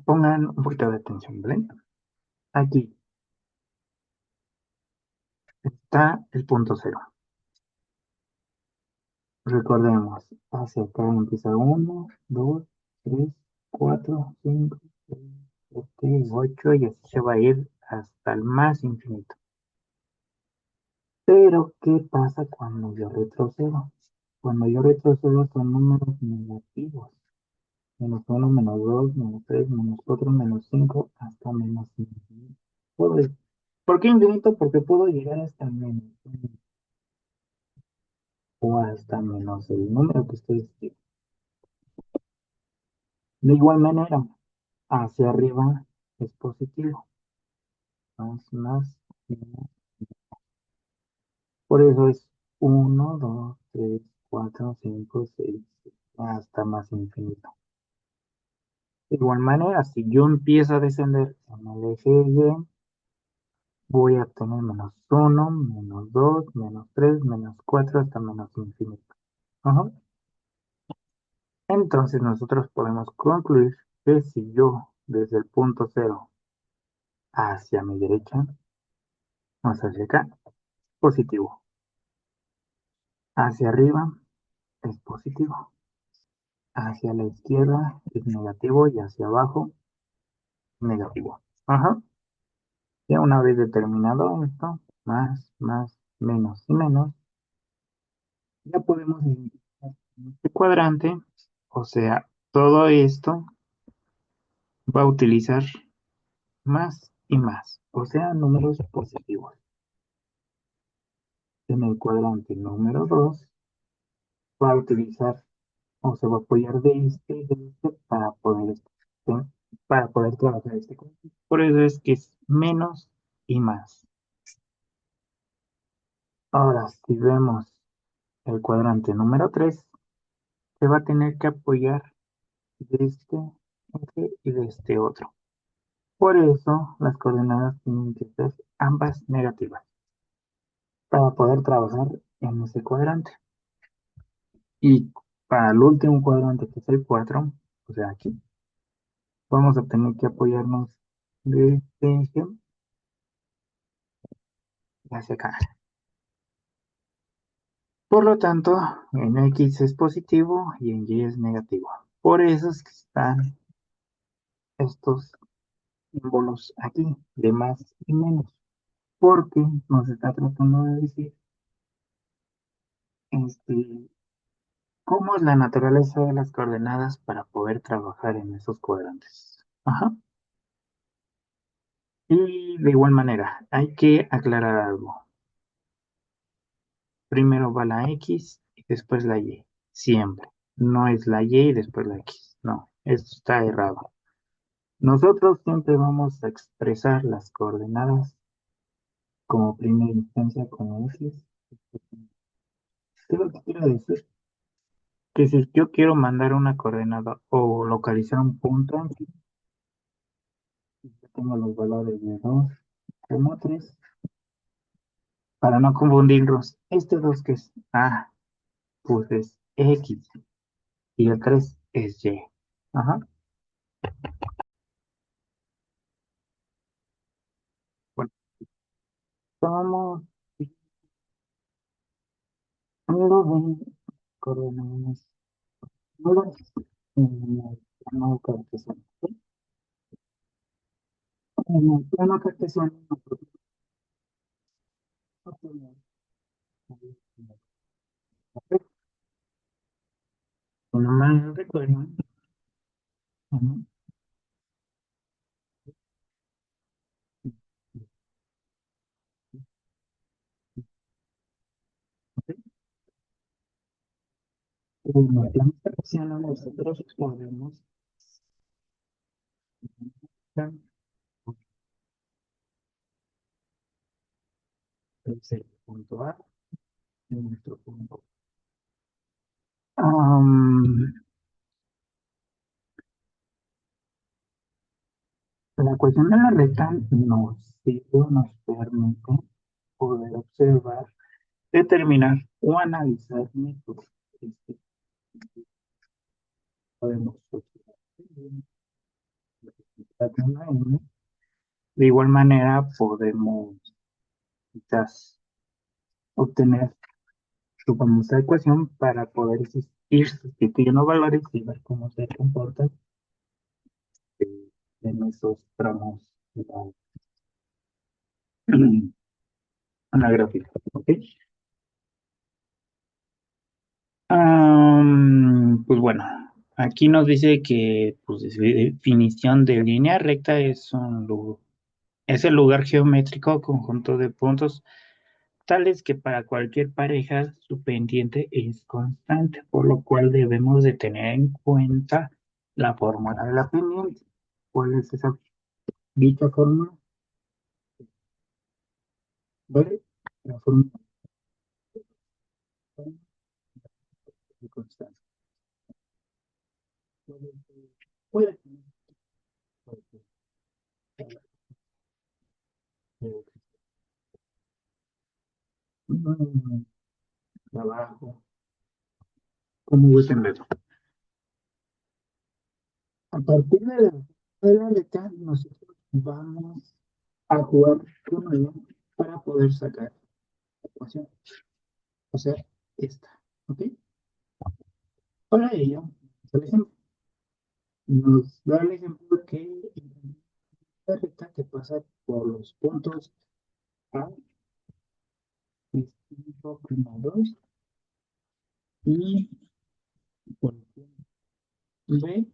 Pongan un poquito de atención, ¿vale? Aquí está el punto cero. Recordemos, hacia acá empieza uno, 2, 3, 4, 5, 6, 7, 8 y así se va a ir hasta el más infinito. Pero, ¿qué pasa cuando yo retrocedo? Cuando yo retrocedo son números negativos. Menos uno, menos 2, menos 3, menos 4, menos 5, hasta menos infinito. ¿Por qué infinito? Porque puedo llegar hasta menos uno o hasta menos el número que estoy escribiendo. De igual manera, hacia arriba es positivo. Más, menos. Por eso es uno, 2, 3, 4, 5, 6, hasta más infinito. De igual manera, si yo empiezo a descender en el eje Y, voy a tener menos uno, menos 2, menos 3, menos 4, hasta menos infinito. Ajá. Entonces nosotros podemos concluir que si yo desde el punto cero hacia mi derecha, más hacia acá, positivo. Hacia arriba es positivo. Hacia la izquierda es negativo y hacia abajo negativo. Ajá. Ya una vez determinado esto, más, menos y menos, ya podemos identificar este cuadrante, o sea, todo esto va a utilizar más y más, o sea, números positivos. En el cuadrante número 2 va a utilizar o se va a apoyar de este para poder trabajar este concepto. Por eso es que es menos y más. Ahora, si vemos el cuadrante número 3 se va a tener que apoyar de este eje y de este otro. Por eso, las coordenadas tienen que ser ambas negativas para poder trabajar en ese cuadrante. Y para el último cuadrante, que es el 4 o sea, aquí, vamos a tener que apoyarnos de este eje hacia acá. Por lo tanto, en X es positivo y en Y es negativo. Por eso es que están estos símbolos aquí, de más y menos, porque nos está tratando de decir este, cómo es la naturaleza de las coordenadas para poder trabajar en esos cuadrantes. Ajá. Y de igual manera, hay que aclarar algo. Primero va la X y después la Y. Siempre. No es la Y y después la X. No, esto está errado. Nosotros siempre vamos a expresar las coordenadas como primera instancia como X. ¿Qué es lo que quiero decir? Que si yo quiero mandar una coordenada o localizar un punto, yo tengo los valores de 2 como 3 para no confundirlos. Este 2 que es A, pues es X y el 3 es Y. Ajá. Bueno, vamos hablando de coordenadas nulas en el plano cartesiano. ¿Sí? En el plano cartesiano, nosotros obtenemos si no mal recuerdo, ujú, en el plano cartesiano nosotros podemos buscar el punto A y nuestro punto. Am, la cuestión de la recta nos sirve, nos permite poder observar, determinar o analizar métodos. Este, podemos observar una N. De igual manera podemos quizás obtener su famosa ecuación para poder ir sustituyendo valores y ver cómo se comportan en esos tramos de la gráfica. ¿Ok? Pues bueno, aquí nos dice que pues, definición de línea recta es el lugar geométrico o conjunto de puntos tales que para cualquier pareja su pendiente es constante, por lo cual debemos de tener en cuenta la fórmula de la pendiente. ¿Cuál es esa dicha fórmula? ¿Vale? La fórmula de constante. Puede trabajo, como gusten verlo. A partir de la letra, nosotros vamos a jugar con ella para poder sacar la ecuación. O sea, esta. ¿Ok? Para ello, por ejemplo, nos da el ejemplo que la recta que pasa por los puntos A, es punto primo 2 y por el punto B,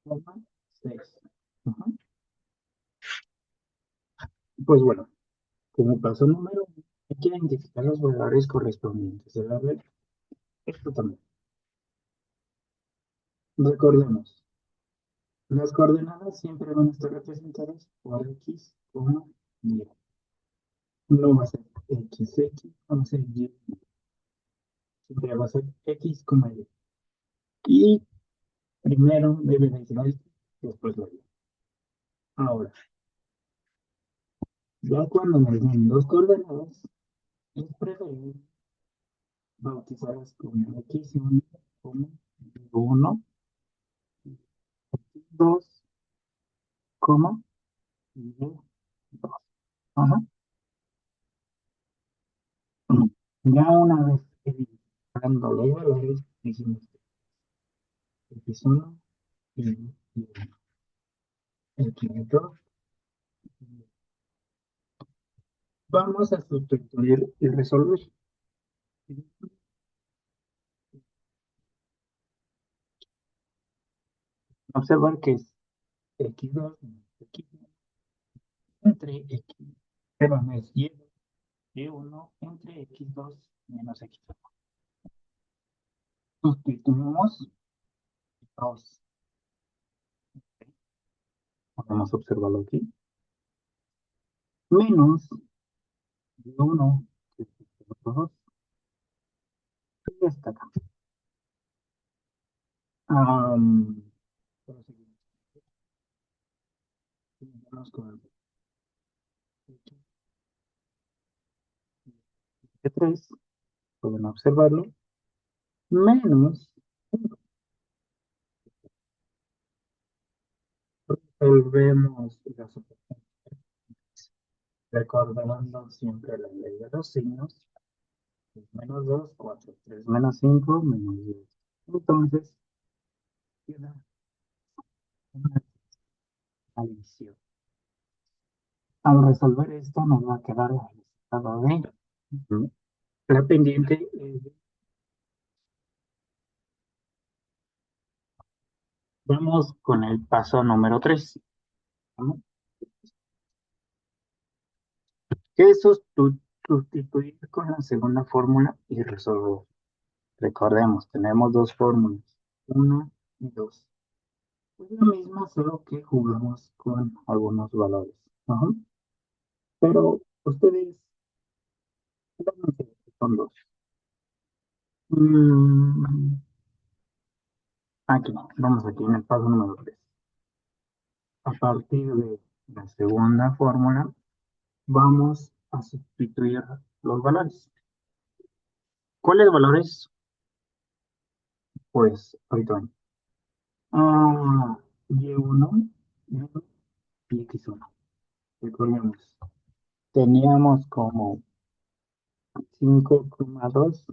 coma 6. Ajá. Pues bueno, como paso número uno, hay que identificar los valores correspondientes de la recta. Esto también. Recordemos, las coordenadas siempre van a estar representadas por X, Y. No va a ser XX, no va a ser Y, siempre va a ser X, Y. Y primero debe de ir la X, después la Y. Ahora, ya cuando nos den dos coordenadas, es preferible bautizarlas como X1, como Y1, 2, Y2. Ajá. Ya una vez identificando los valores, dijimos X1 y X2. Vamos a sustituir y resolver. Observar que es X2 menos X1 entre X, perdón, es Y1 entre X2 menos X1. Sustituimos dos. Podemos observarlo aquí. Menos Y1, que es este otro 2, y está acá. Proseguimos. Vamos con el X3, pueden observarlo, menos, resolvemos las operaciones recordando siempre la ley de los signos, 3 menos 2 4 3 menos 5 menos 10. Entonces, queda una adición. Al resolver esto, nos va a quedar el resultado de la pendiente. Vamos con el paso número 3, que es sustituir con la segunda fórmula y resolver. Recordemos, tenemos dos fórmulas, 1 y 2. Es la misma, solo que jugamos con algunos valores. Ajá. Pero ustedes, díganme que son dos. Mm, Aquí, vamos aquí en el paso número 3. A partir de la segunda fórmula, vamos a sustituir los valores. ¿Cuáles valores? Pues, ahorita ven. Y1 y X1. Recordemos, teníamos como 5,2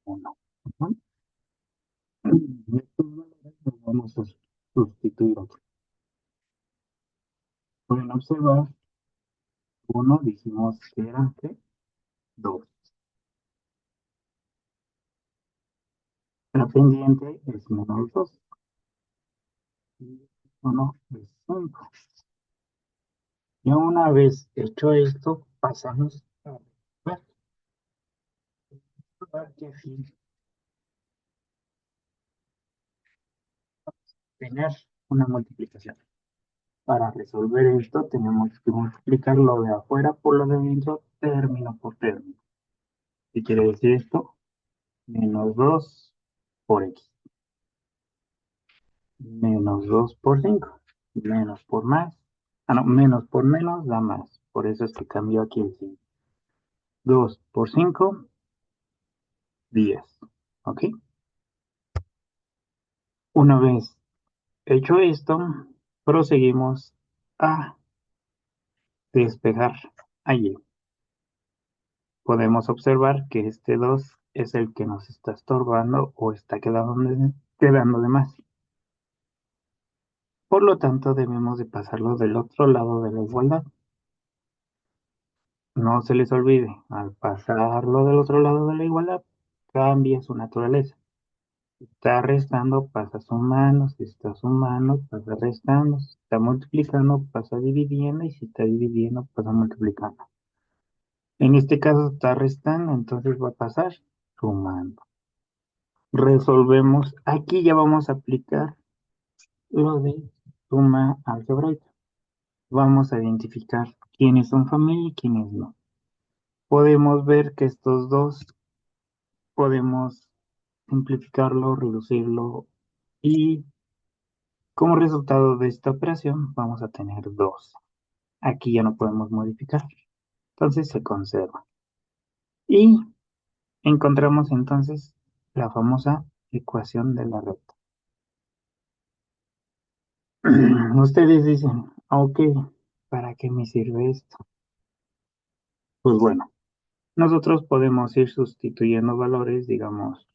1. Y estos valores los vamos a sustituir aquí. Pueden observar, uno dijimos que era ¿qué? 2. La pendiente es menos 2. Y 1 es 5. Y una vez hecho esto, pasamos a ver que fin tener una multiplicación. Para resolver esto, tenemos que multiplicar lo de afuera por lo de dentro, término por término. ¿Qué quiere decir esto? Menos 2 por X. Menos 2 por 5. Menos por más. No, menos por menos da más. Por eso es que cambió aquí el 5. 2 por 5, 10. ¿Ok? Una vez hecho esto, proseguimos a despejar allí. Podemos observar que este 2 es el que nos está estorbando o está quedando de más. Por lo tanto, debemos de pasarlo del otro lado de la igualdad. No se les olvide, al pasarlo del otro lado de la igualdad, cambia su naturaleza. Si está restando, pasa sumando, si está sumando, pasa restando, si está multiplicando, pasa dividiendo, y si está dividiendo, pasa multiplicando. En este caso está restando, entonces va a pasar sumando. Resolvemos, aquí ya vamos a aplicar lo de suma algebraica. Vamos a identificar quiénes son familia y quiénes no. Podemos ver que estos dos podemos simplificarlo, reducirlo y como resultado de esta operación vamos a tener 2. Aquí ya no podemos modificar, entonces se conserva. Y encontramos entonces la famosa ecuación de la recta. Ustedes dicen, ok, ¿para qué me sirve esto? Pues bueno, nosotros podemos ir sustituyendo valores, digamos,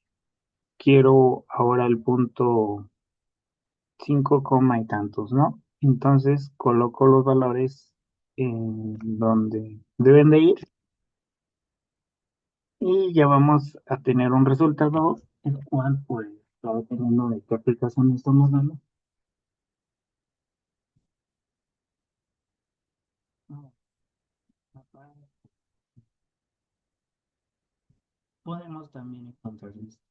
quiero ahora el punto 5 coma y tantos, ¿no? Entonces coloco los valores en donde deben de ir y ya vamos a tener un resultado, el cual pues está dependiendo de qué aplicación estamos dando. Podemos también encontrar esto.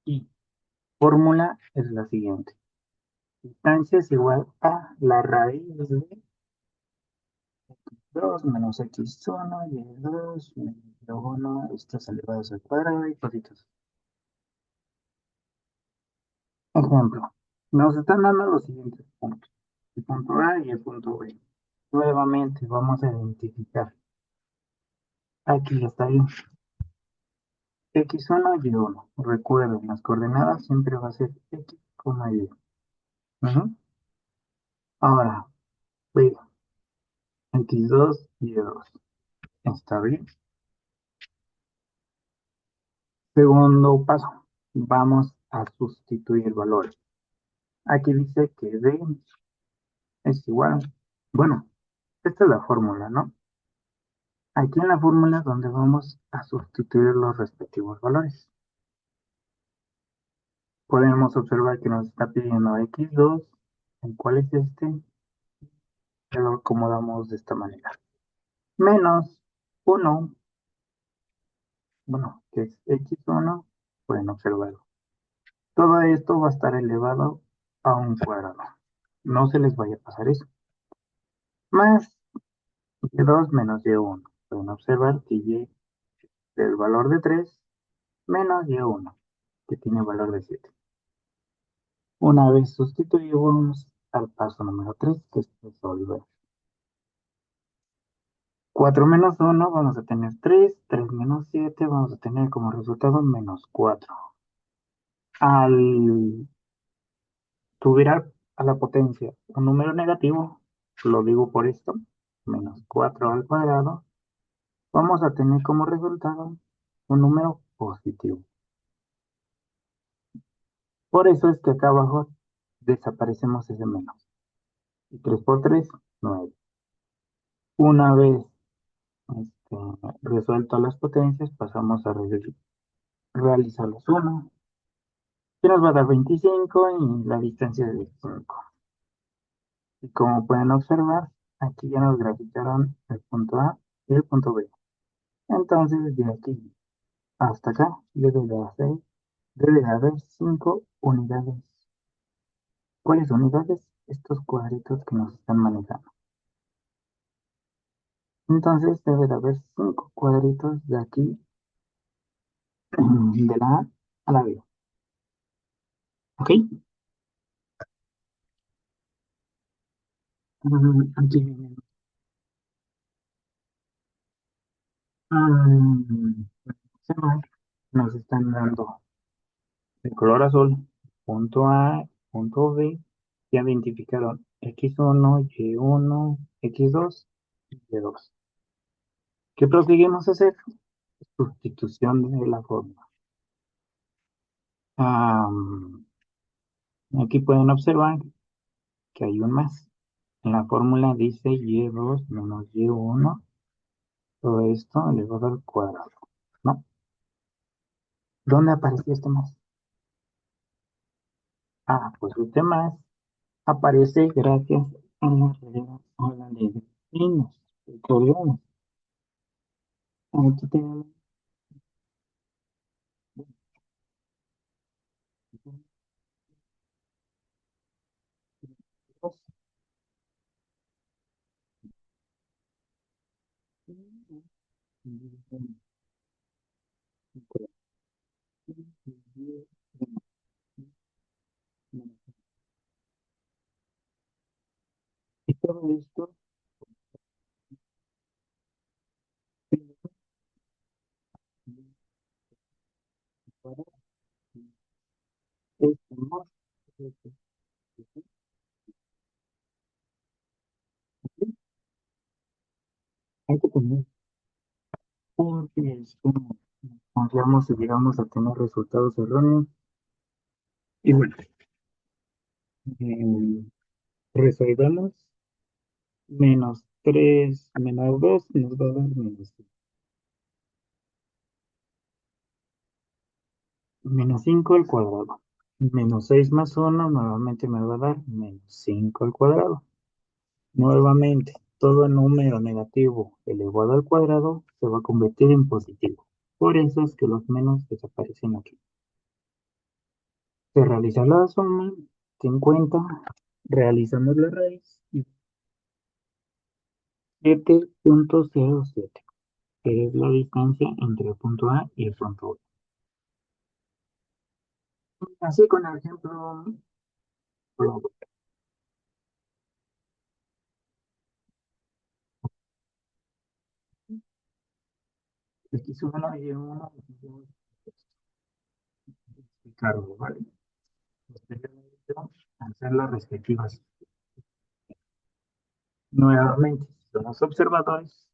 Y fórmula es la siguiente. Distancia es igual a la raíz de 2 menos x1 y 2 menos y1, estas elevadas al cuadrado y cositas. Ejemplo, nos están dando los siguientes puntos. El punto A y el punto B. Nuevamente vamos a identificar. Aquí está bien. X1 y 1. Recuerden, las coordenadas siempre va a ser X, Y. Ujú. Ahora, B, X2 y 2. Está bien. Segundo paso. Vamos a sustituir valores. Aquí dice que D es igual. Bueno, esta es la fórmula, ¿no? Aquí en la fórmula donde vamos a sustituir los respectivos valores. Podemos observar que nos está pidiendo x2, ¿en cuál es este? Ya lo acomodamos de esta manera. Menos 1, bueno, que es x1, pueden observarlo. Todo esto va a estar elevado a un cuadrado. No se les vaya a pasar eso. Más y2 menos y1. Pueden observar que y del valor de 3 menos y1, que tiene valor de 7. Una vez sustituimos al paso número 3, que es resolver. 4 menos 1 vamos a tener 3, 3 menos 7 vamos a tener como resultado menos 4. Al tuviera a la potencia un número negativo, lo digo por esto, menos 4 al cuadrado, vamos a tener como resultado un número positivo. Por eso es que acá abajo desaparecemos ese menos. Y 3 por 3, 9. Una vez este, resuelto las potencias, pasamos a realizar la suma, que nos va a dar 25 y la distancia es 5. Y como pueden observar, aquí ya nos graficaron el punto A y el punto B. Entonces, de aquí hasta acá debe de haber 5 unidades. ¿Cuáles unidades? Estos cuadritos que nos están manejando. Entonces, debe de haber 5 cuadritos de aquí, de la A a la B. ¿Ok? Aquí vienen. Observar, nos están dando el color azul, punto A, punto B, ya identificaron X1, Y1, X2 y Y2. ¿Qué proseguimos a hacer? Sustitución de la fórmula. Aquí pueden observar que hay un más. En la fórmula dice Y2 menos Y1, todo esto elevado al cuadrado, ¿no? ¿Dónde apareció este más? Pues este más aparece gracias a la ley de signos vectoriales. Aquí tenemos dos. Y todo esto es más Hay que tener, porque es como confiamos y llegamos a tener resultados erróneos. Y bueno, eh, resolvemos. -3 menos 2 nos va a dar -5. -5 al cuadrado. -6 más 1 nuevamente me va a dar -5 al cuadrado. Nuevamente, todo número negativo elevado al cuadrado se va a convertir en positivo. Por eso es que los menos desaparecen aquí. Se realiza la suma, 50, realizamos la raíz y 7,07, que es la distancia entre el punto A y el punto B. Así con el ejemplo, X1 y Y1, explicarlo, ¿vale? Posteriormente, hacer las respectivas. Nuevamente, si somos observadores,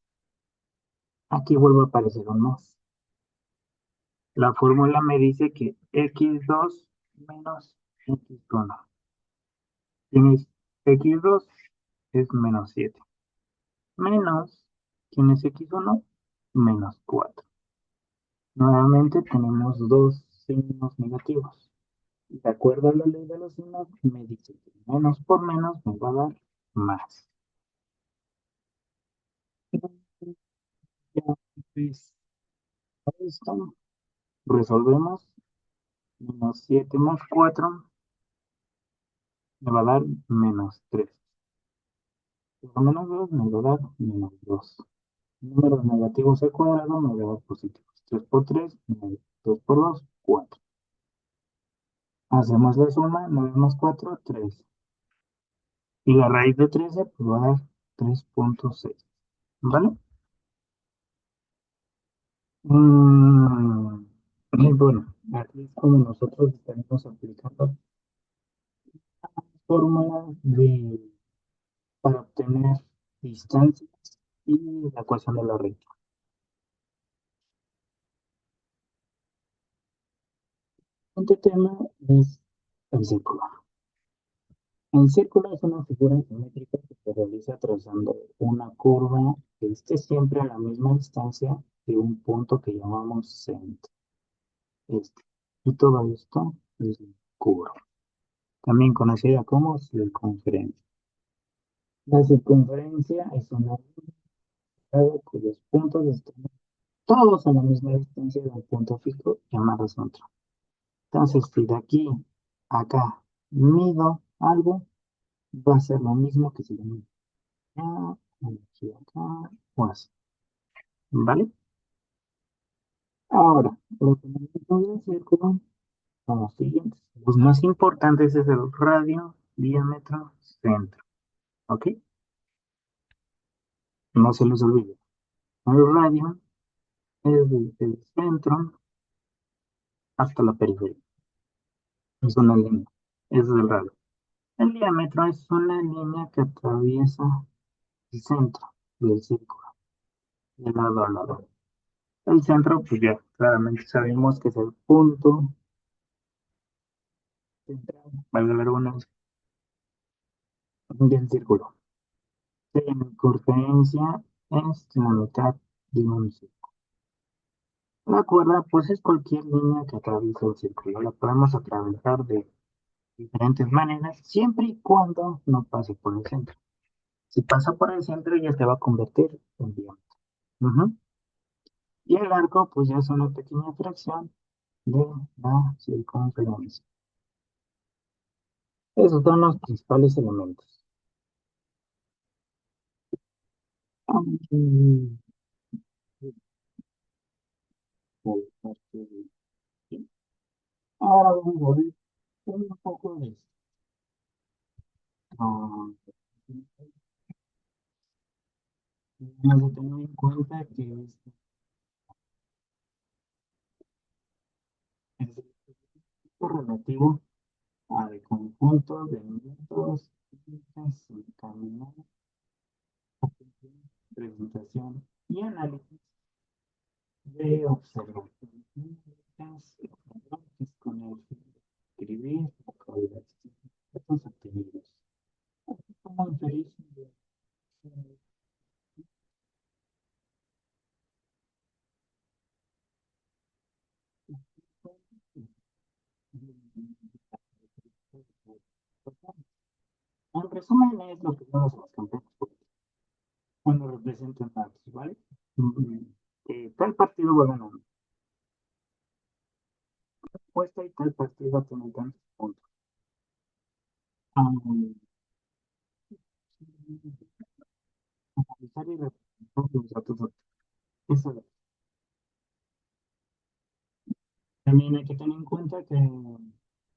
aquí vuelve a aparecer un más. La fórmula me dice que x2 menos x1. Tienes x2 es -7. Menos, tienes x1 -4. Nuevamente tenemos dos signos negativos. De acuerdo a la ley de los signos, me dice que menos por menos me va a dar más. Ya, pues, esto resolvemos. -7 más 4 me va a dar -3. Por menos 2 me va a dar -2. Números negativos al cuadrado me va a dar positivos. 3 por 3, 9. 2 por 2, 4. Hacemos la suma, 9 más 4, 13. Y la raíz de 13 pues va a dar 3,6. ¿Vale? Mm, y bueno, aquí es como nosotros estaremos aplicando fórmulas para obtener distancias y la ecuación de la recta. Este tema es el círculo. El círculo es una figura geométrica que se realiza trazando una curva que esté siempre a la misma distancia de un punto que llamamos centro. Este. Y todo esto es la curva, también conocida como circunferencia. La circunferencia es una línea cuyos puntos están todos a la misma distancia de un punto fijo llamado centro. Entonces, si de aquí a acá mido algo, va a ser lo mismo que si lo mido acá, aquí, acá, o así. ¿Vale? Ahora, los elementos del círculo son los siguientes. Los más importantes es el radio, diámetro, centro. ¿Ok? No se les olvide. El radio es desde el centro hasta la periferia. Es una línea. Ese es el radio. El diámetro es una línea que atraviesa el centro del círculo, de lado a lado. El centro, pues ya claramente sabemos que es el punto central, valga la redundancia, del círculo. La circunferencia es la mitad de un círculo. La cuerda, pues es cualquier línea que atraviesa el círculo. La podemos atravesar de diferentes maneras, siempre y cuando no pase por el centro. Si pasa por el centro, ya se va a convertir en diámetro. Ujú. Y el arco, pues ya es una pequeña fracción de la circunferencia. Esos son los principales elementos. Mm, Ahora vamos a ver un poco de esto. Ah, Debemos de tener en cuenta que es relativo al conjunto de elementos físicos encaminados presentación y análisis de observación con el fin de escribir la calidad de estos obtenidos. Como inferir en resumen es lo que todos los campeones cuando representan datos, ¿vale? Tal partido va ganando, puesta y tal partido va a tener tantos puntos. Um, Analizar y representar los datos. Eso. También hay que tener en cuenta que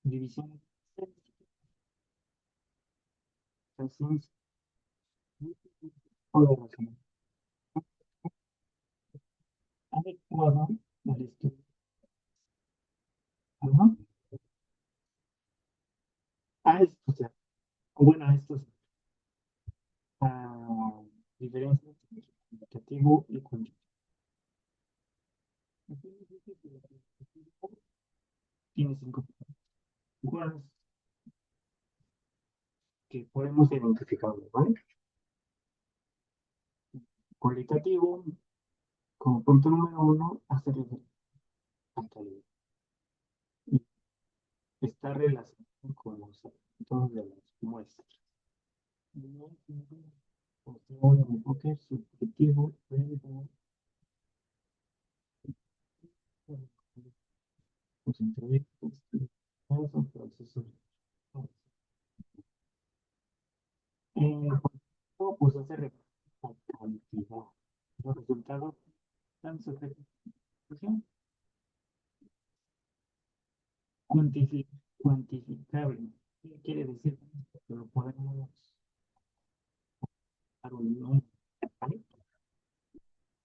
división es poderosa, adecuada al estudio. ¿No? A esto, o sea, bueno, a estos a diferencias entre cuantitativo y cuantitativo. Tiene cinco figuras que podemos identificar, ¿vale? Cualitativo, como punto número uno, hace referencia a calidad y está relacionado con los aspectos de las muestras. Posee un enfoque subjetivo frente a los entrevistas, esos procesos. Pues hace referencia a cantidad. Los resultados están sujetos a discusión. Cuantificable. ¿Qué quiere decir? Que lo podemos dar un número, ¿vale?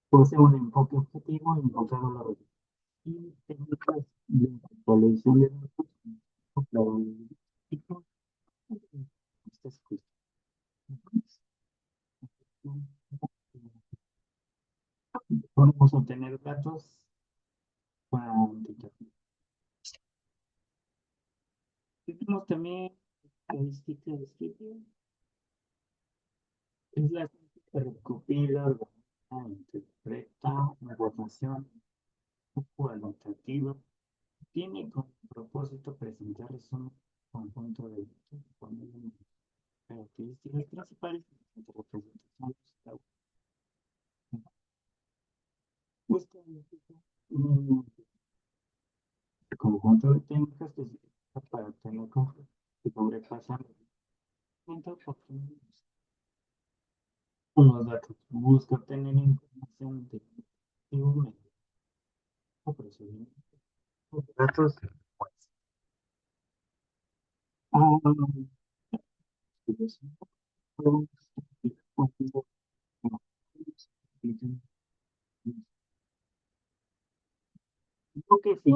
Posee un enfoque objetivo enfocado a la realidad. Y técnicas de colección de datos, como la esta es cuestión. Podemos obtener datos cuantitativos. Tenemos también estadística descriptiva. Es la ciencia que recopila, organiza, interpreta información cualitativa. Tiene como propósito presentar un conjunto de datos con características principales de representación. Busca un conjunto de técnicas que se usa para obtener conflictos que sobrepasan los datos. Busca obtener información de un procedimiento de datos. Ah, creo que sí,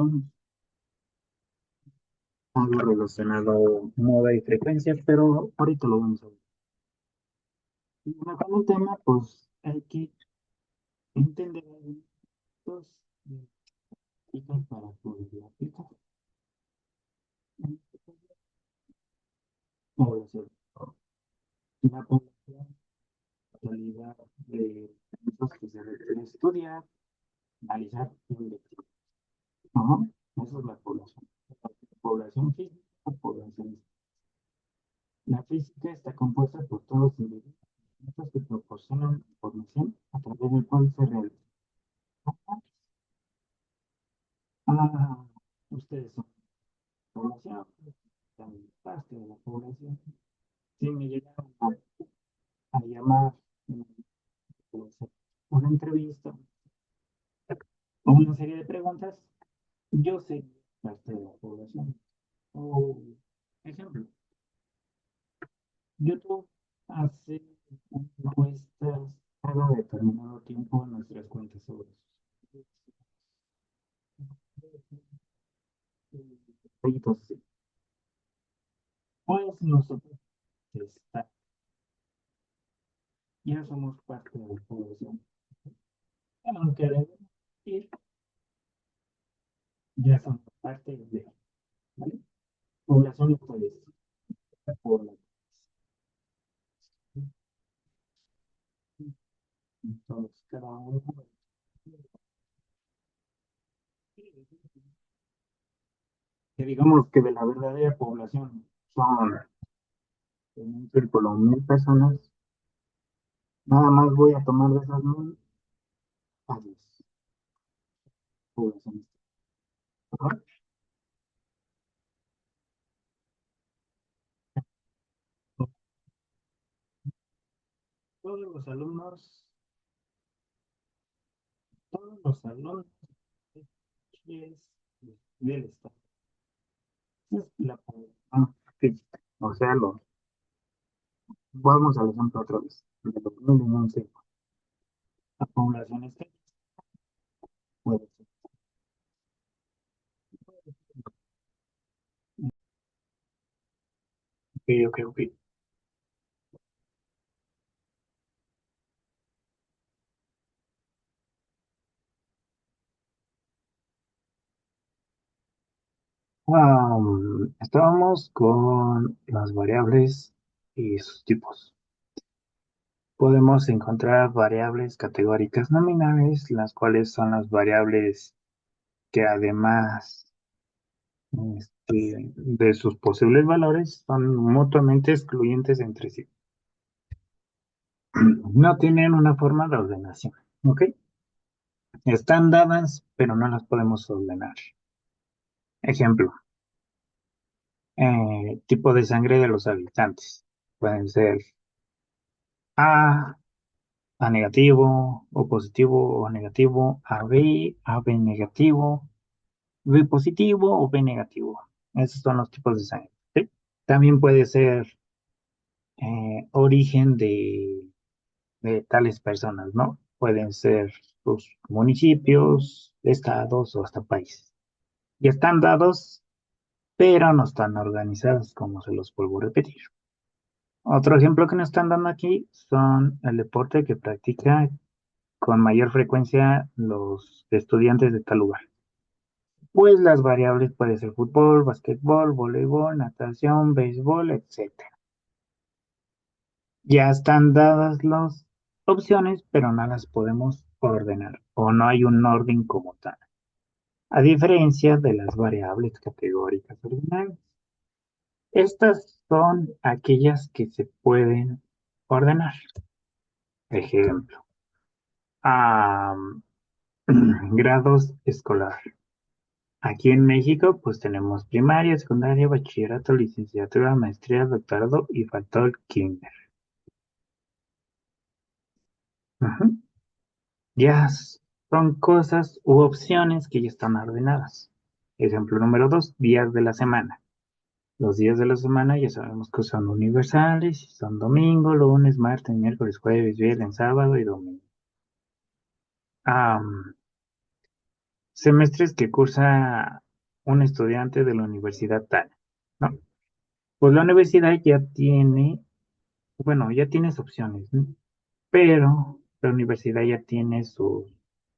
algo relacionado moda y frecuencia, pero ahorita lo vamos a ver. Y bueno, con el tema, pues hay que entender los chicos para poder aplicar. Población. La población, la totalidad de los que se requiere estudiar, analizar y investigar. Ajá, esa es la población. La población física, la población. La física está compuesta por todos los individuos que proporcionan información a través del cual se realiza. Ah, ustedes son población, también parte de la población. Si me llegaron a llamar una entrevista o una serie de preguntas, yo sé parte de la población. O, ejemplo, YouTube hace encuestas cada determinado tiempo en nuestras cuentas sobre sus pues nosotros está, ya ya somos parte de la población. Aunque debemos ir, ya somos parte de, ¿vale? Población y población. Entonces, cada uno. Que digamos que de la verdadera población son en un círculo 1000 personas, nada más voy a tomar de esas 1000 a 10 poblaciones. Ajá. Todos los alumnos, todos los alumnos del del Estado. Es la población, sí. O sea, vamos al ejemplo otra vez. De 2011, la población este puede ser. Ok, ok, ok. Estábamos con las variables y sus tipos. Podemos encontrar variables categóricas nominales, las cuales son las variables que además de sus posibles valores son mutuamente excluyentes entre sí. No tienen una forma de ordenación, ¿ok? Están dadas, pero no las podemos ordenar. Ejemplo, tipo de sangre de los habitantes. Pueden ser A, A negativo, O positivo, O negativo, AB negativo, B positivo o B negativo. Esos son los tipos de sangre. ¿Sí? También puede ser origen de tales personas, ¿no? Pueden ser sus municipios, estados o hasta países. Y están dados, pero no están organizados, como se los vuelvo a repetir. Otro ejemplo que nos están dando aquí son el deporte que practica con mayor frecuencia los estudiantes de tal lugar. Pues las variables pueden ser fútbol, básquetbol, voleibol, natación, béisbol, etcétera. Ya están dadas las opciones, pero no las podemos ordenar o no hay un orden como tal. A diferencia de las variables categóricas ordinales. Estas son aquellas que se pueden ordenar. Ejemplo, am, grados escolar. Aquí en México, pues tenemos primaria, secundaria, bachillerato, licenciatura, maestría, doctorado y faltó el kinder. Ujú. Ya son cosas u opciones que ya están ordenadas. Ejemplo número 2, días de la semana. Los días de la semana ya sabemos que son universales, y son domingo, lunes, martes, miércoles, jueves, viernes, sábado y domingo. Am, semestres que cursa un estudiante de la universidad tal, ¿no? Pues la universidad ya tiene, bueno, ya tienes opciones, ¿no? Pero la universidad ya tiene sus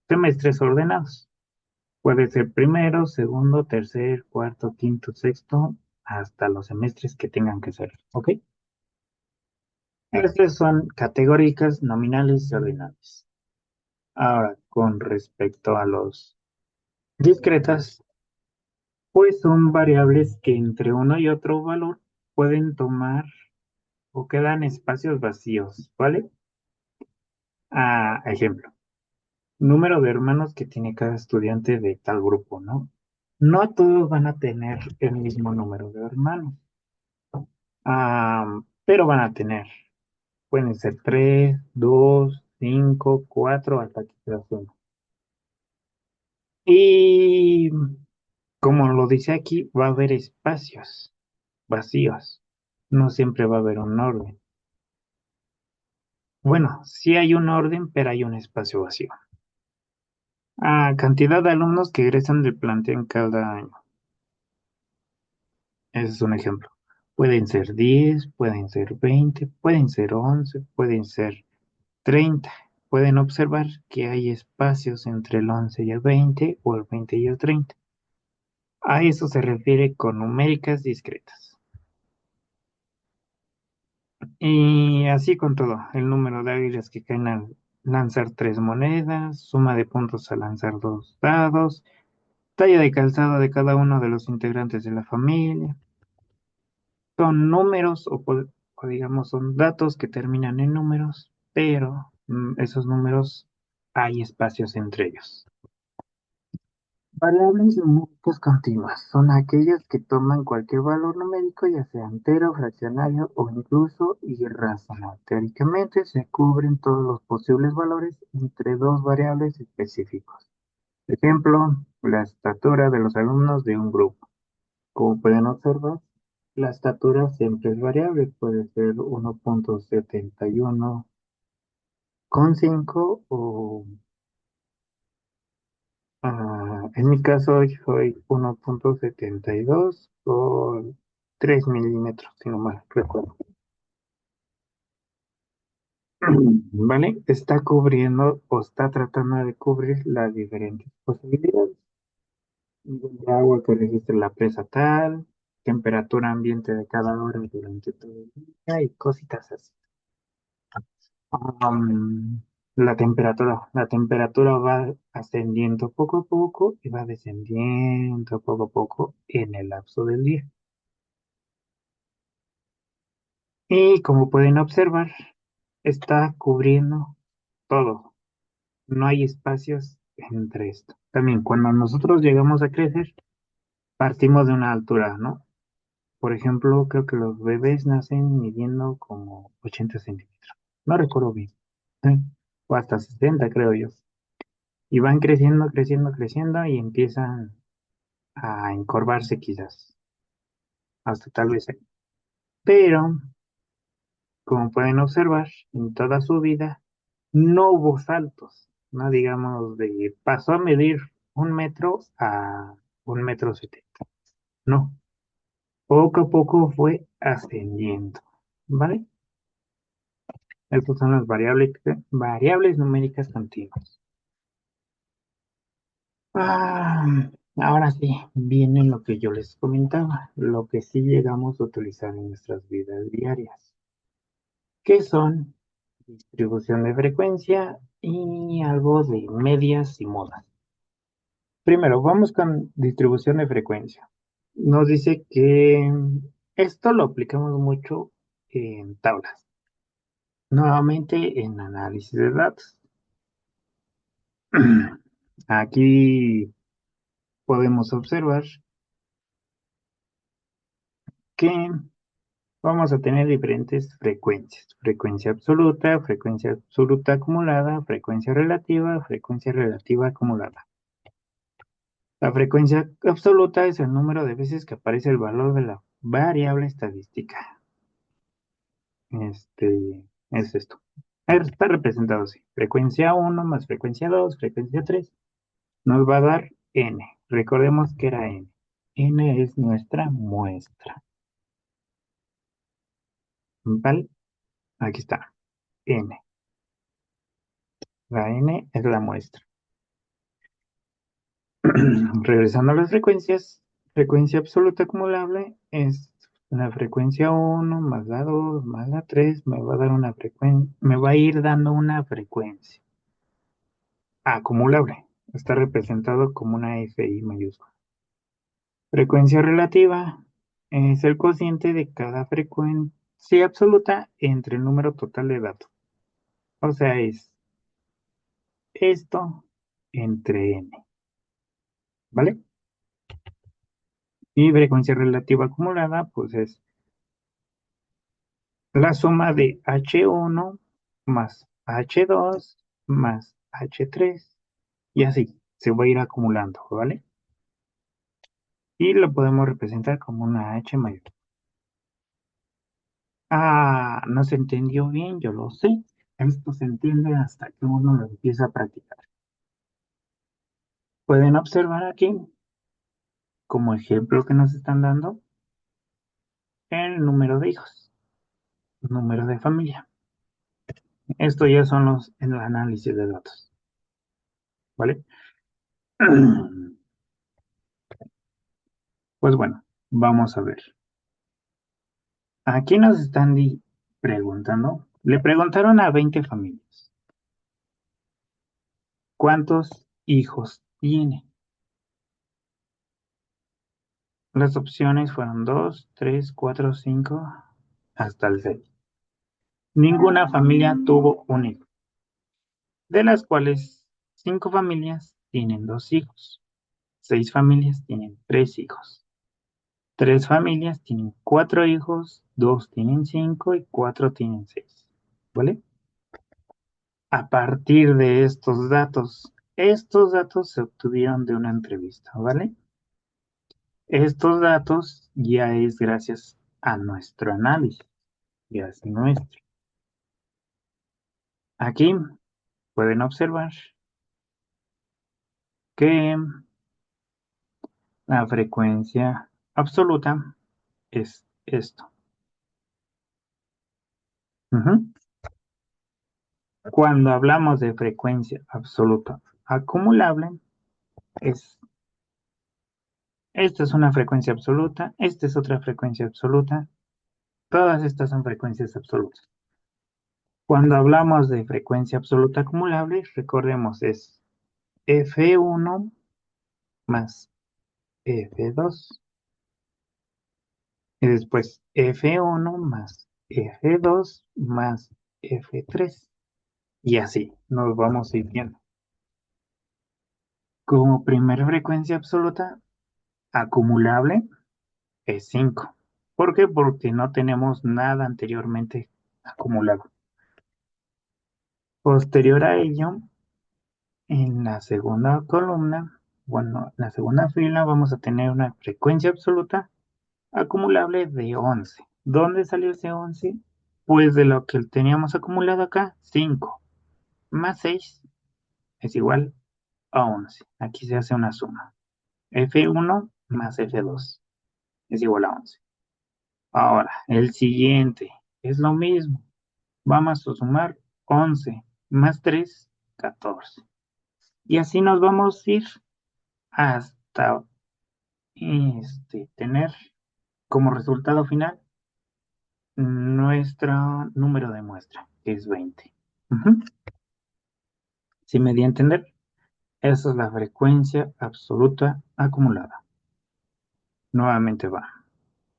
semestres ordenados. Puede ser primero, segundo, tercer, cuarto, quinto, sexto, hasta los semestres que tengan que ser, ¿ok? Estas son categóricas, nominales y ordinales. Ahora, con respecto a los discretas, pues son variables que entre uno y otro valor pueden tomar o quedan espacios vacíos, ¿vale? Ejemplo, número de hermanos que tiene cada estudiante de tal grupo, ¿no? No todos van a tener el mismo número de hermanos, pero van a tener, pueden ser tres, dos, cinco, cuatro, hasta que quieras uno. Y como lo dice aquí, va a haber espacios vacíos. No siempre va a haber un orden. Bueno, sí hay un orden, pero hay un espacio vacío. Cantidad de alumnos que egresan del plantel cada año. Ese es un ejemplo. Pueden ser 10, pueden ser 20, pueden ser 11, pueden ser 30. Pueden observar que hay espacios entre el 11 y el 20 o el 20 y el 30. A eso se refiere con numéricas discretas. Y así con todo, el número de águilas que caen al lanzar tres monedas, suma de puntos al lanzar dos dados, talla de calzado de cada uno de los integrantes de la familia. Son números o digamos son datos que terminan en números, pero esos números hay espacios entre ellos. Variables numéricas continuas son aquellas que toman cualquier valor numérico, ya sea entero, fraccionario o incluso irracional. Teóricamente se cubren todos los posibles valores entre dos variables específicos. Ejemplo, la estatura de los alumnos de un grupo. Como pueden observar, la estatura siempre es variable, puede ser 1,71,5 o en mi caso hoy soy 1,72 por 3 milímetros, si no mal recuerdo. ¿Vale? Está cubriendo o está tratando de cubrir las diferentes posibilidades. Nivel de agua que registre la presa tal, temperatura ambiente de cada hora durante todo el día y cositas así. La temperatura va ascendiendo poco a poco y va descendiendo poco a poco en el lapso del día. Y como pueden observar, está cubriendo todo. No hay espacios entre esto. También cuando nosotros llegamos a crecer, partimos de una altura, ¿no? Por ejemplo, creo que los bebés nacen midiendo como 80 centímetros. No recuerdo bien. ¿Sí? O hasta 60, creo yo. Y van creciendo, creciendo, creciendo y empiezan a encorvarse quizás, hasta tal vez. Pero, como pueden observar, en toda su vida no hubo saltos, no digamos de pasó a medir 1 metro a 1,70 m. No, poco a poco fue ascendiendo, ¿vale? Estas son las variables numéricas continuas. Ahora sí, viene lo que yo les comentaba, lo que sí llegamos a utilizar en nuestras vidas diarias, que son distribución de frecuencia y algo de medias y modas. Primero, vamos con distribución de frecuencia. Nos dice que esto lo aplicamos mucho en tablas, nuevamente en análisis de datos. Aquí podemos observar que vamos a tener diferentes frecuencias. Frecuencia absoluta acumulada, frecuencia relativa acumulada. La frecuencia absoluta es el número de veces que aparece el valor de la variable estadística. Es esto. Está representado así. Frecuencia 1 más frecuencia 2, frecuencia 3, nos va a dar n. Recordemos que era n. N es nuestra muestra. ¿Vale? Aquí está. N. La n es la muestra. Regresando a las frecuencias, frecuencia absoluta acumulable es la frecuencia 1 más la 2 más la 3 me va a dar una frecuencia, me va a ir dando una frecuencia acumulable. Está representado como una FI mayúscula. Frecuencia relativa es el cociente de cada frecuencia absoluta entre el número total de datos. O sea, es esto entre n, ¿vale? Y frecuencia relativa acumulada, pues es la suma de H1 más H2 más H3 y así se va a ir acumulando, ¿vale? Y lo podemos representar como una H mayor. No se entendió bien, yo lo sé. Esto se entiende hasta que uno lo empieza a practicar. Pueden observar aquí, como ejemplo que nos están dando, el número de hijos, número de familia. Esto ya son el análisis de datos, ¿vale? Pues bueno, vamos a ver. Aquí nos están preguntando. Le preguntaron a 20 familias. ¿Cuántos hijos tiene? Las opciones fueron 2, 3, 4, 5, hasta el 6. Ninguna familia tuvo un hijo, de las cuales 5 familias tienen 2 hijos, 6 familias tienen 3 hijos, 3 familias tienen 4 hijos, 2 tienen 5 y 4 tienen 6. ¿Vale? A partir de estos datos se obtuvieron de una entrevista, ¿vale? Estos datos ya es gracias a nuestro análisis, ya es nuestro. Aquí pueden observar que la frecuencia absoluta es esto. Ujú. Cuando hablamos de frecuencia absoluta acumulable, es, esta es una frecuencia absoluta, esta es otra frecuencia absoluta, todas estas son frecuencias absolutas. Cuando hablamos de frecuencia absoluta acumulable, recordemos, es F1 más F2 y después F1 más F2 más F3 y así nos vamos a ir viendo. Como primera frecuencia absoluta acumulable es 5. ¿Por qué? Porque no tenemos nada anteriormente acumulado. Posterior a ello, en la segunda columna, bueno, en la segunda fila vamos a tener una frecuencia absoluta acumulable de 11. ¿Dónde salió ese 11? Pues de lo que teníamos acumulado acá, 5 más 6 es igual a 11. Aquí se hace una suma. F1 más F2 es igual a 11. Ahora, el siguiente es lo mismo. Vamos a sumar 11 más 3, 14. Y así nos vamos a ir hasta tener como resultado final nuestro número de muestra, que es 20. Ujú. ¿Sí me di a entender? Esa es la frecuencia absoluta acumulada. Nuevamente va.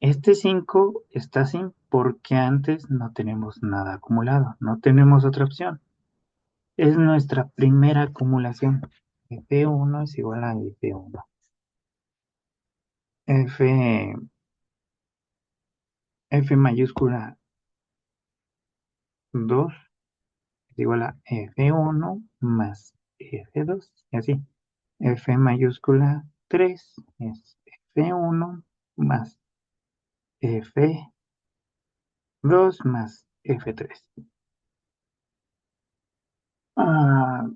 Este 5 está así porque antes no tenemos nada acumulado, no tenemos otra opción. Es nuestra primera acumulación. F1 es igual a F1. F, F mayúscula 2 es igual a F1 más F2. Y así. F mayúscula 3 es F1 más F2 más F3. Ah,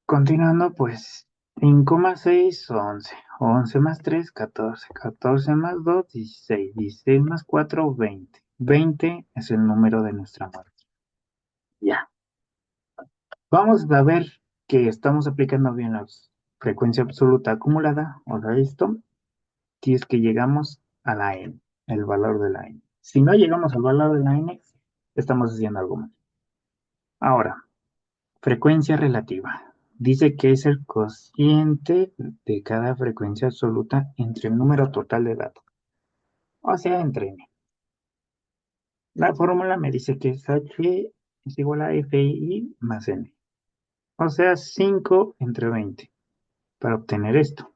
continuando, pues 5 más 6, 11. 11 más 3, 14. 14 más 2, 16. 16 más 4, 20. 20 es el número de nuestra muerte. Ya. Vamos a ver que estamos aplicando bien la frecuencia absoluta acumulada, o sea, esto, si es que llegamos a la n, el valor de la n. Si no llegamos al valor de la n, estamos haciendo algo mal. Ahora, frecuencia relativa. Dice que es el cociente de cada frecuencia absoluta entre el número total de datos. O sea, entre n. La fórmula me dice que es h es igual a fi más n. O sea, 5 entre 20. Para obtener esto,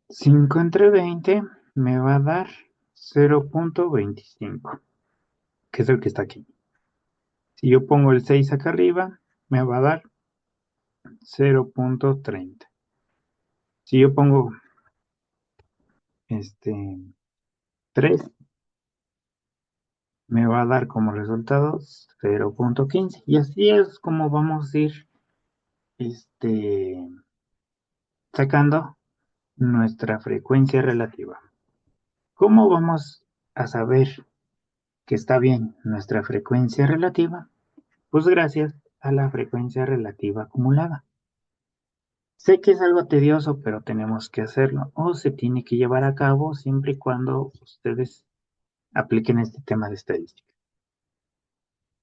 5 entre 20 me va a dar 0.25, que es el que está aquí. Si yo pongo el 6 acá arriba, me va a dar 0.30. Si yo pongo este 3, me va a dar como resultado 0.15. Y así es como vamos a ir este, sacando nuestra frecuencia relativa. ¿Cómo vamos a saber que está bien nuestra frecuencia relativa, pues gracias a la frecuencia relativa acumulada. Sé que es algo tedioso, pero tenemos que hacerlo o se tiene que llevar a cabo siempre y cuando ustedes apliquen este tema de estadística.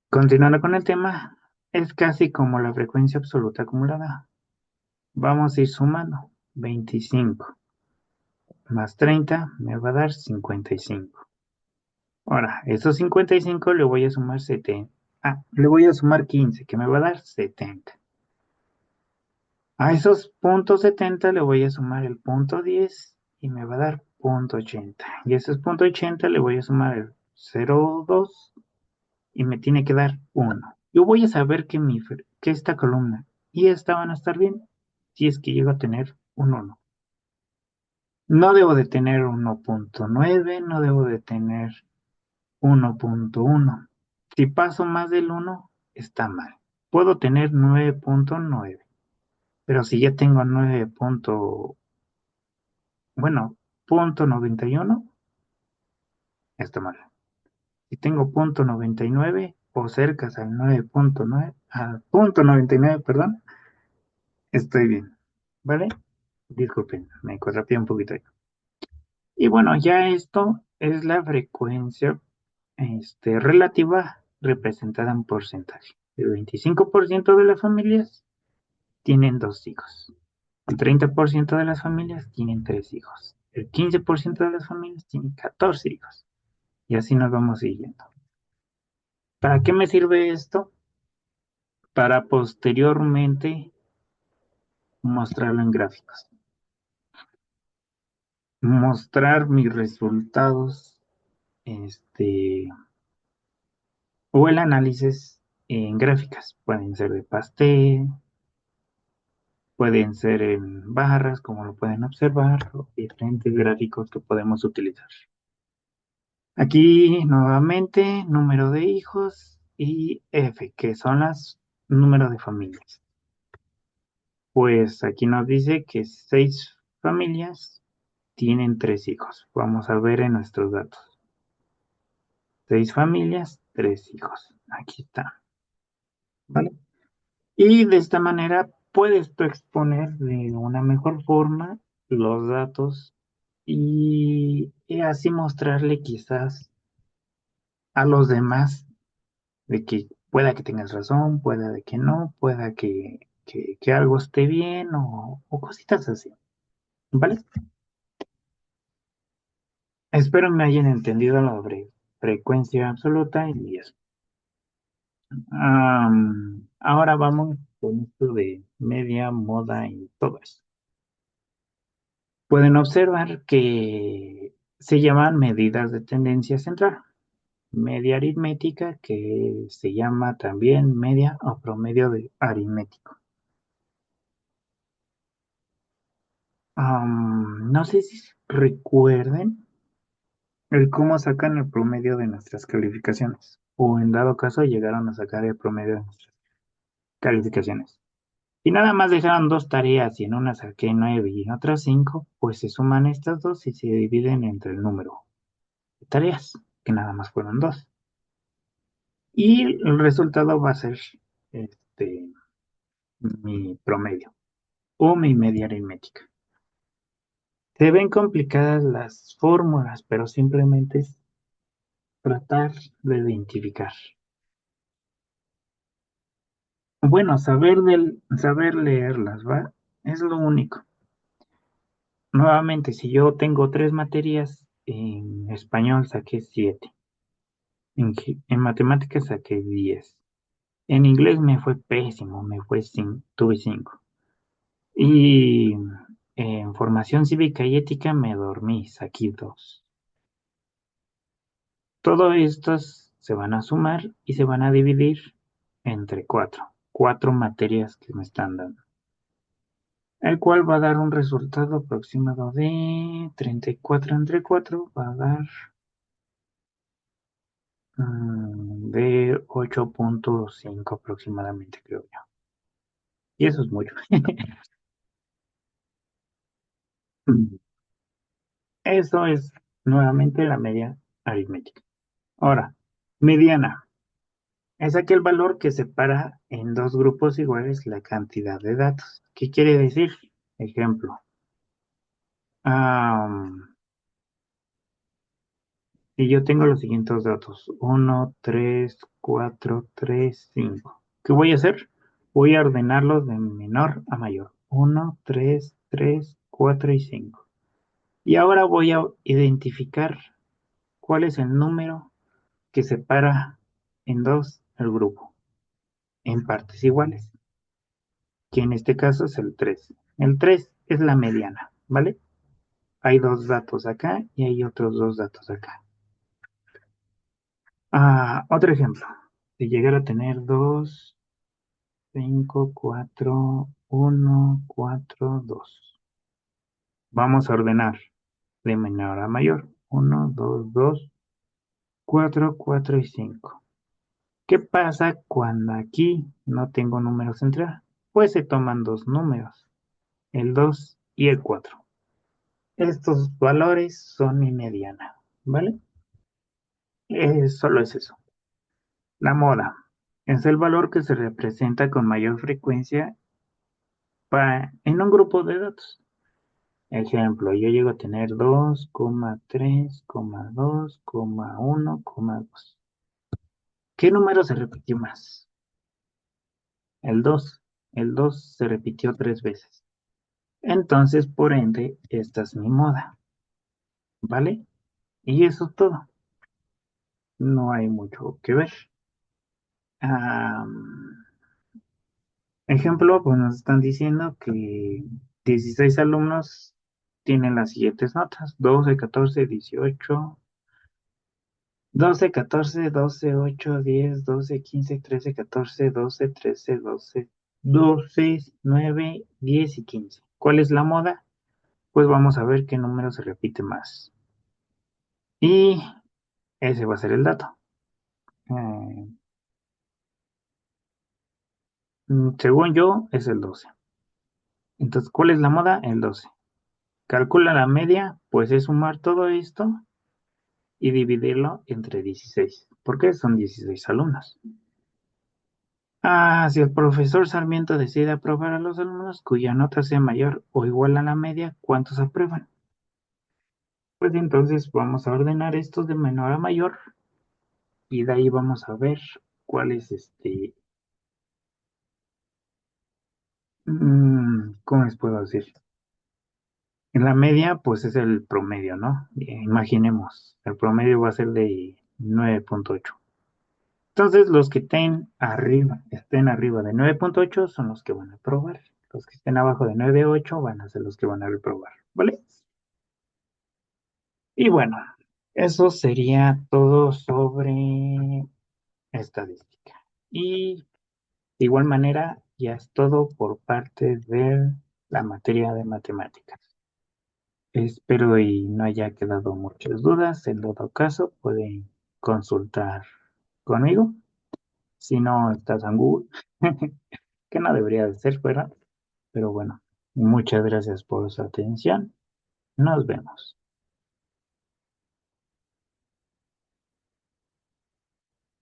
Continuando con el tema, es casi como la frecuencia absoluta acumulada. Vamos a ir sumando. 25 más 30 me va a dar 55. Ahora, esos 55 le voy a sumar 70. Le voy a sumar 15, que me va a dar 70. A esos puntos 70 le voy a sumar el punto 10 y me va a dar punto 80. Y a esos punto 80 le voy a sumar el 0,2 y me tiene que dar 1. Yo voy a saber que esta columna y esta van a estar bien si es que llego a tener un 1. No debo de tener 1,9, no debo de tener 1,1. Si paso más del 1, está mal. Puedo tener 9,9, pero si ya tengo 9, bueno, punto 91, está mal. Si tengo punto 99 o cercas al 9,9, al punto 99, perdón, estoy bien, ¿vale? Disculpen, me corrapé un poquito ahí. Y bueno, ya esto es la frecuencia relativa representada en porcentaje. El 25% de las familias tienen dos hijos. El 30% de las familias tienen tres hijos. El 15% de las familias tienen 14 hijos. Y así nos vamos siguiendo. ¿Para qué me sirve esto? Para posteriormente mostrarlo en gráficos. Mostrar mis resultados, o el análisis en gráficas. Pueden ser de pastel, pueden ser en barras, como lo pueden observar, o diferentes gráficos que podemos utilizar. Aquí nuevamente número de hijos y F, que son las número de familias. Pues aquí nos dice que 6 familias tienen 3 hijos. Vamos a ver en nuestros datos. 6 familias, 3 hijos. Aquí está. ¿Vale? Y de esta manera puedes tú exponer de una mejor forma los datos y así mostrarle quizás a los demás de que pueda que tengas razón, pueda de que no, pueda que algo esté bien o cositas así. ¿Vale? Espero me hayan entendido la frecuencia absoluta y eso. Ahora vamos con esto de media, moda y todo eso. Pueden observar que se llaman medidas de tendencia central. Media aritmética, que se llama también media o promedio de aritmético. No sé si recuerden el cómo sacan el promedio de nuestras calificaciones, o en dado caso llegaron a sacar el promedio de nuestras calificaciones. Si nada más dejaron dos tareas y en una saqué 9 y en otras 5, pues se suman estas dos y se dividen entre el número de tareas, que nada más fueron dos. Y el resultado va a ser este, mi promedio o mi media aritmética. Se ven complicadas las fórmulas, pero simplemente es tratar de identificar. Bueno, saber leerlas, ¿va? Es lo único. Nuevamente, si yo tengo 3 materias, en español saqué 7, en matemáticas saqué 10, en inglés me fue pésimo, tuve 5. Y en formación cívica y ética me dormí, saqué 2. Todo estos se van a sumar y se van a dividir entre 4. 4 materias que me están dando. El cual va a dar un resultado aproximado de 34 entre 4, va a dar de 8,5 aproximadamente, creo yo. Y eso es mucho. Eso es nuevamente la media aritmética. Ahora, Mediana. Es aquel valor que separa en dos grupos iguales la cantidad de datos. ¿Qué quiere decir? Ejemplo. am, si yo tengo los siguientes datos, 1, 3, 4, 3, 5. ¿Qué voy a hacer? Voy a ordenarlos de menor a mayor. 1, 3, 3, 4 y 5. Y ahora voy a identificar cuál es el número que separa en dos el grupo, en partes iguales, que en este caso es el 3. El 3 es la mediana, ¿vale? Hay dos datos acá y hay otros dos datos acá. Otro ejemplo. Si llegara a tener 2, 5, 4, 1, 4, 2. Vamos a ordenar de menor a mayor. 1, 2, 2, 4, 4 y 5. ¿Qué pasa cuando aquí no tengo números entre A? Pues se toman dos números, el 2 y el 4. Estos valores son mi mediana, ¿vale? Solo es eso. La moda es el valor que se representa con mayor frecuencia en un grupo de datos. Ejemplo, yo llego a tener 2,3,2,1,2. ¿Qué número se repitió más? El 2. El 2 se repitió tres veces. Entonces, por ende, esta es mi moda, ¿vale? Y eso es todo. No hay mucho que ver. Ejemplo, pues nos están diciendo que 16 alumnos tienen las siguientes notas: 12, 14, 18, 12, 14, 12, 8, 10, 12, 15, 13, 14, 12, 13, 12, 12, 9, 10 y 15. ¿Cuál es la moda? Pues vamos a ver qué número se repite más. Y ese va a ser el dato. Eh, Según yo, es el 12. Entonces, ¿cuál es la moda? El 12. Calcula la media, pues es sumar todo esto y dividirlo entre 16, porque son 16 alumnos. Si el profesor Sarmiento decide aprobar a los alumnos cuya nota sea mayor o igual a la media, ¿cuántos aprueban? Pues entonces vamos a ordenar estos de menor a mayor y de ahí vamos a ver cuál es ¿cómo les puedo decir? En la media, pues es el promedio, ¿no? Imaginemos, el promedio va a ser de 9,8. Entonces, los que estén arriba de 9,8 son los que van a aprobar. Los que estén abajo de 9,8 van a ser los que van a reprobar, ¿vale? Y bueno, eso sería todo sobre estadística. Y de igual manera, ya es todo por parte de la materia de matemáticas. Espero y no haya quedado muchas dudas. En todo caso, pueden consultar conmigo. Si no, estás en Google, que no debería de ser, ¿verdad? Pero bueno, muchas gracias por su atención. Nos vemos.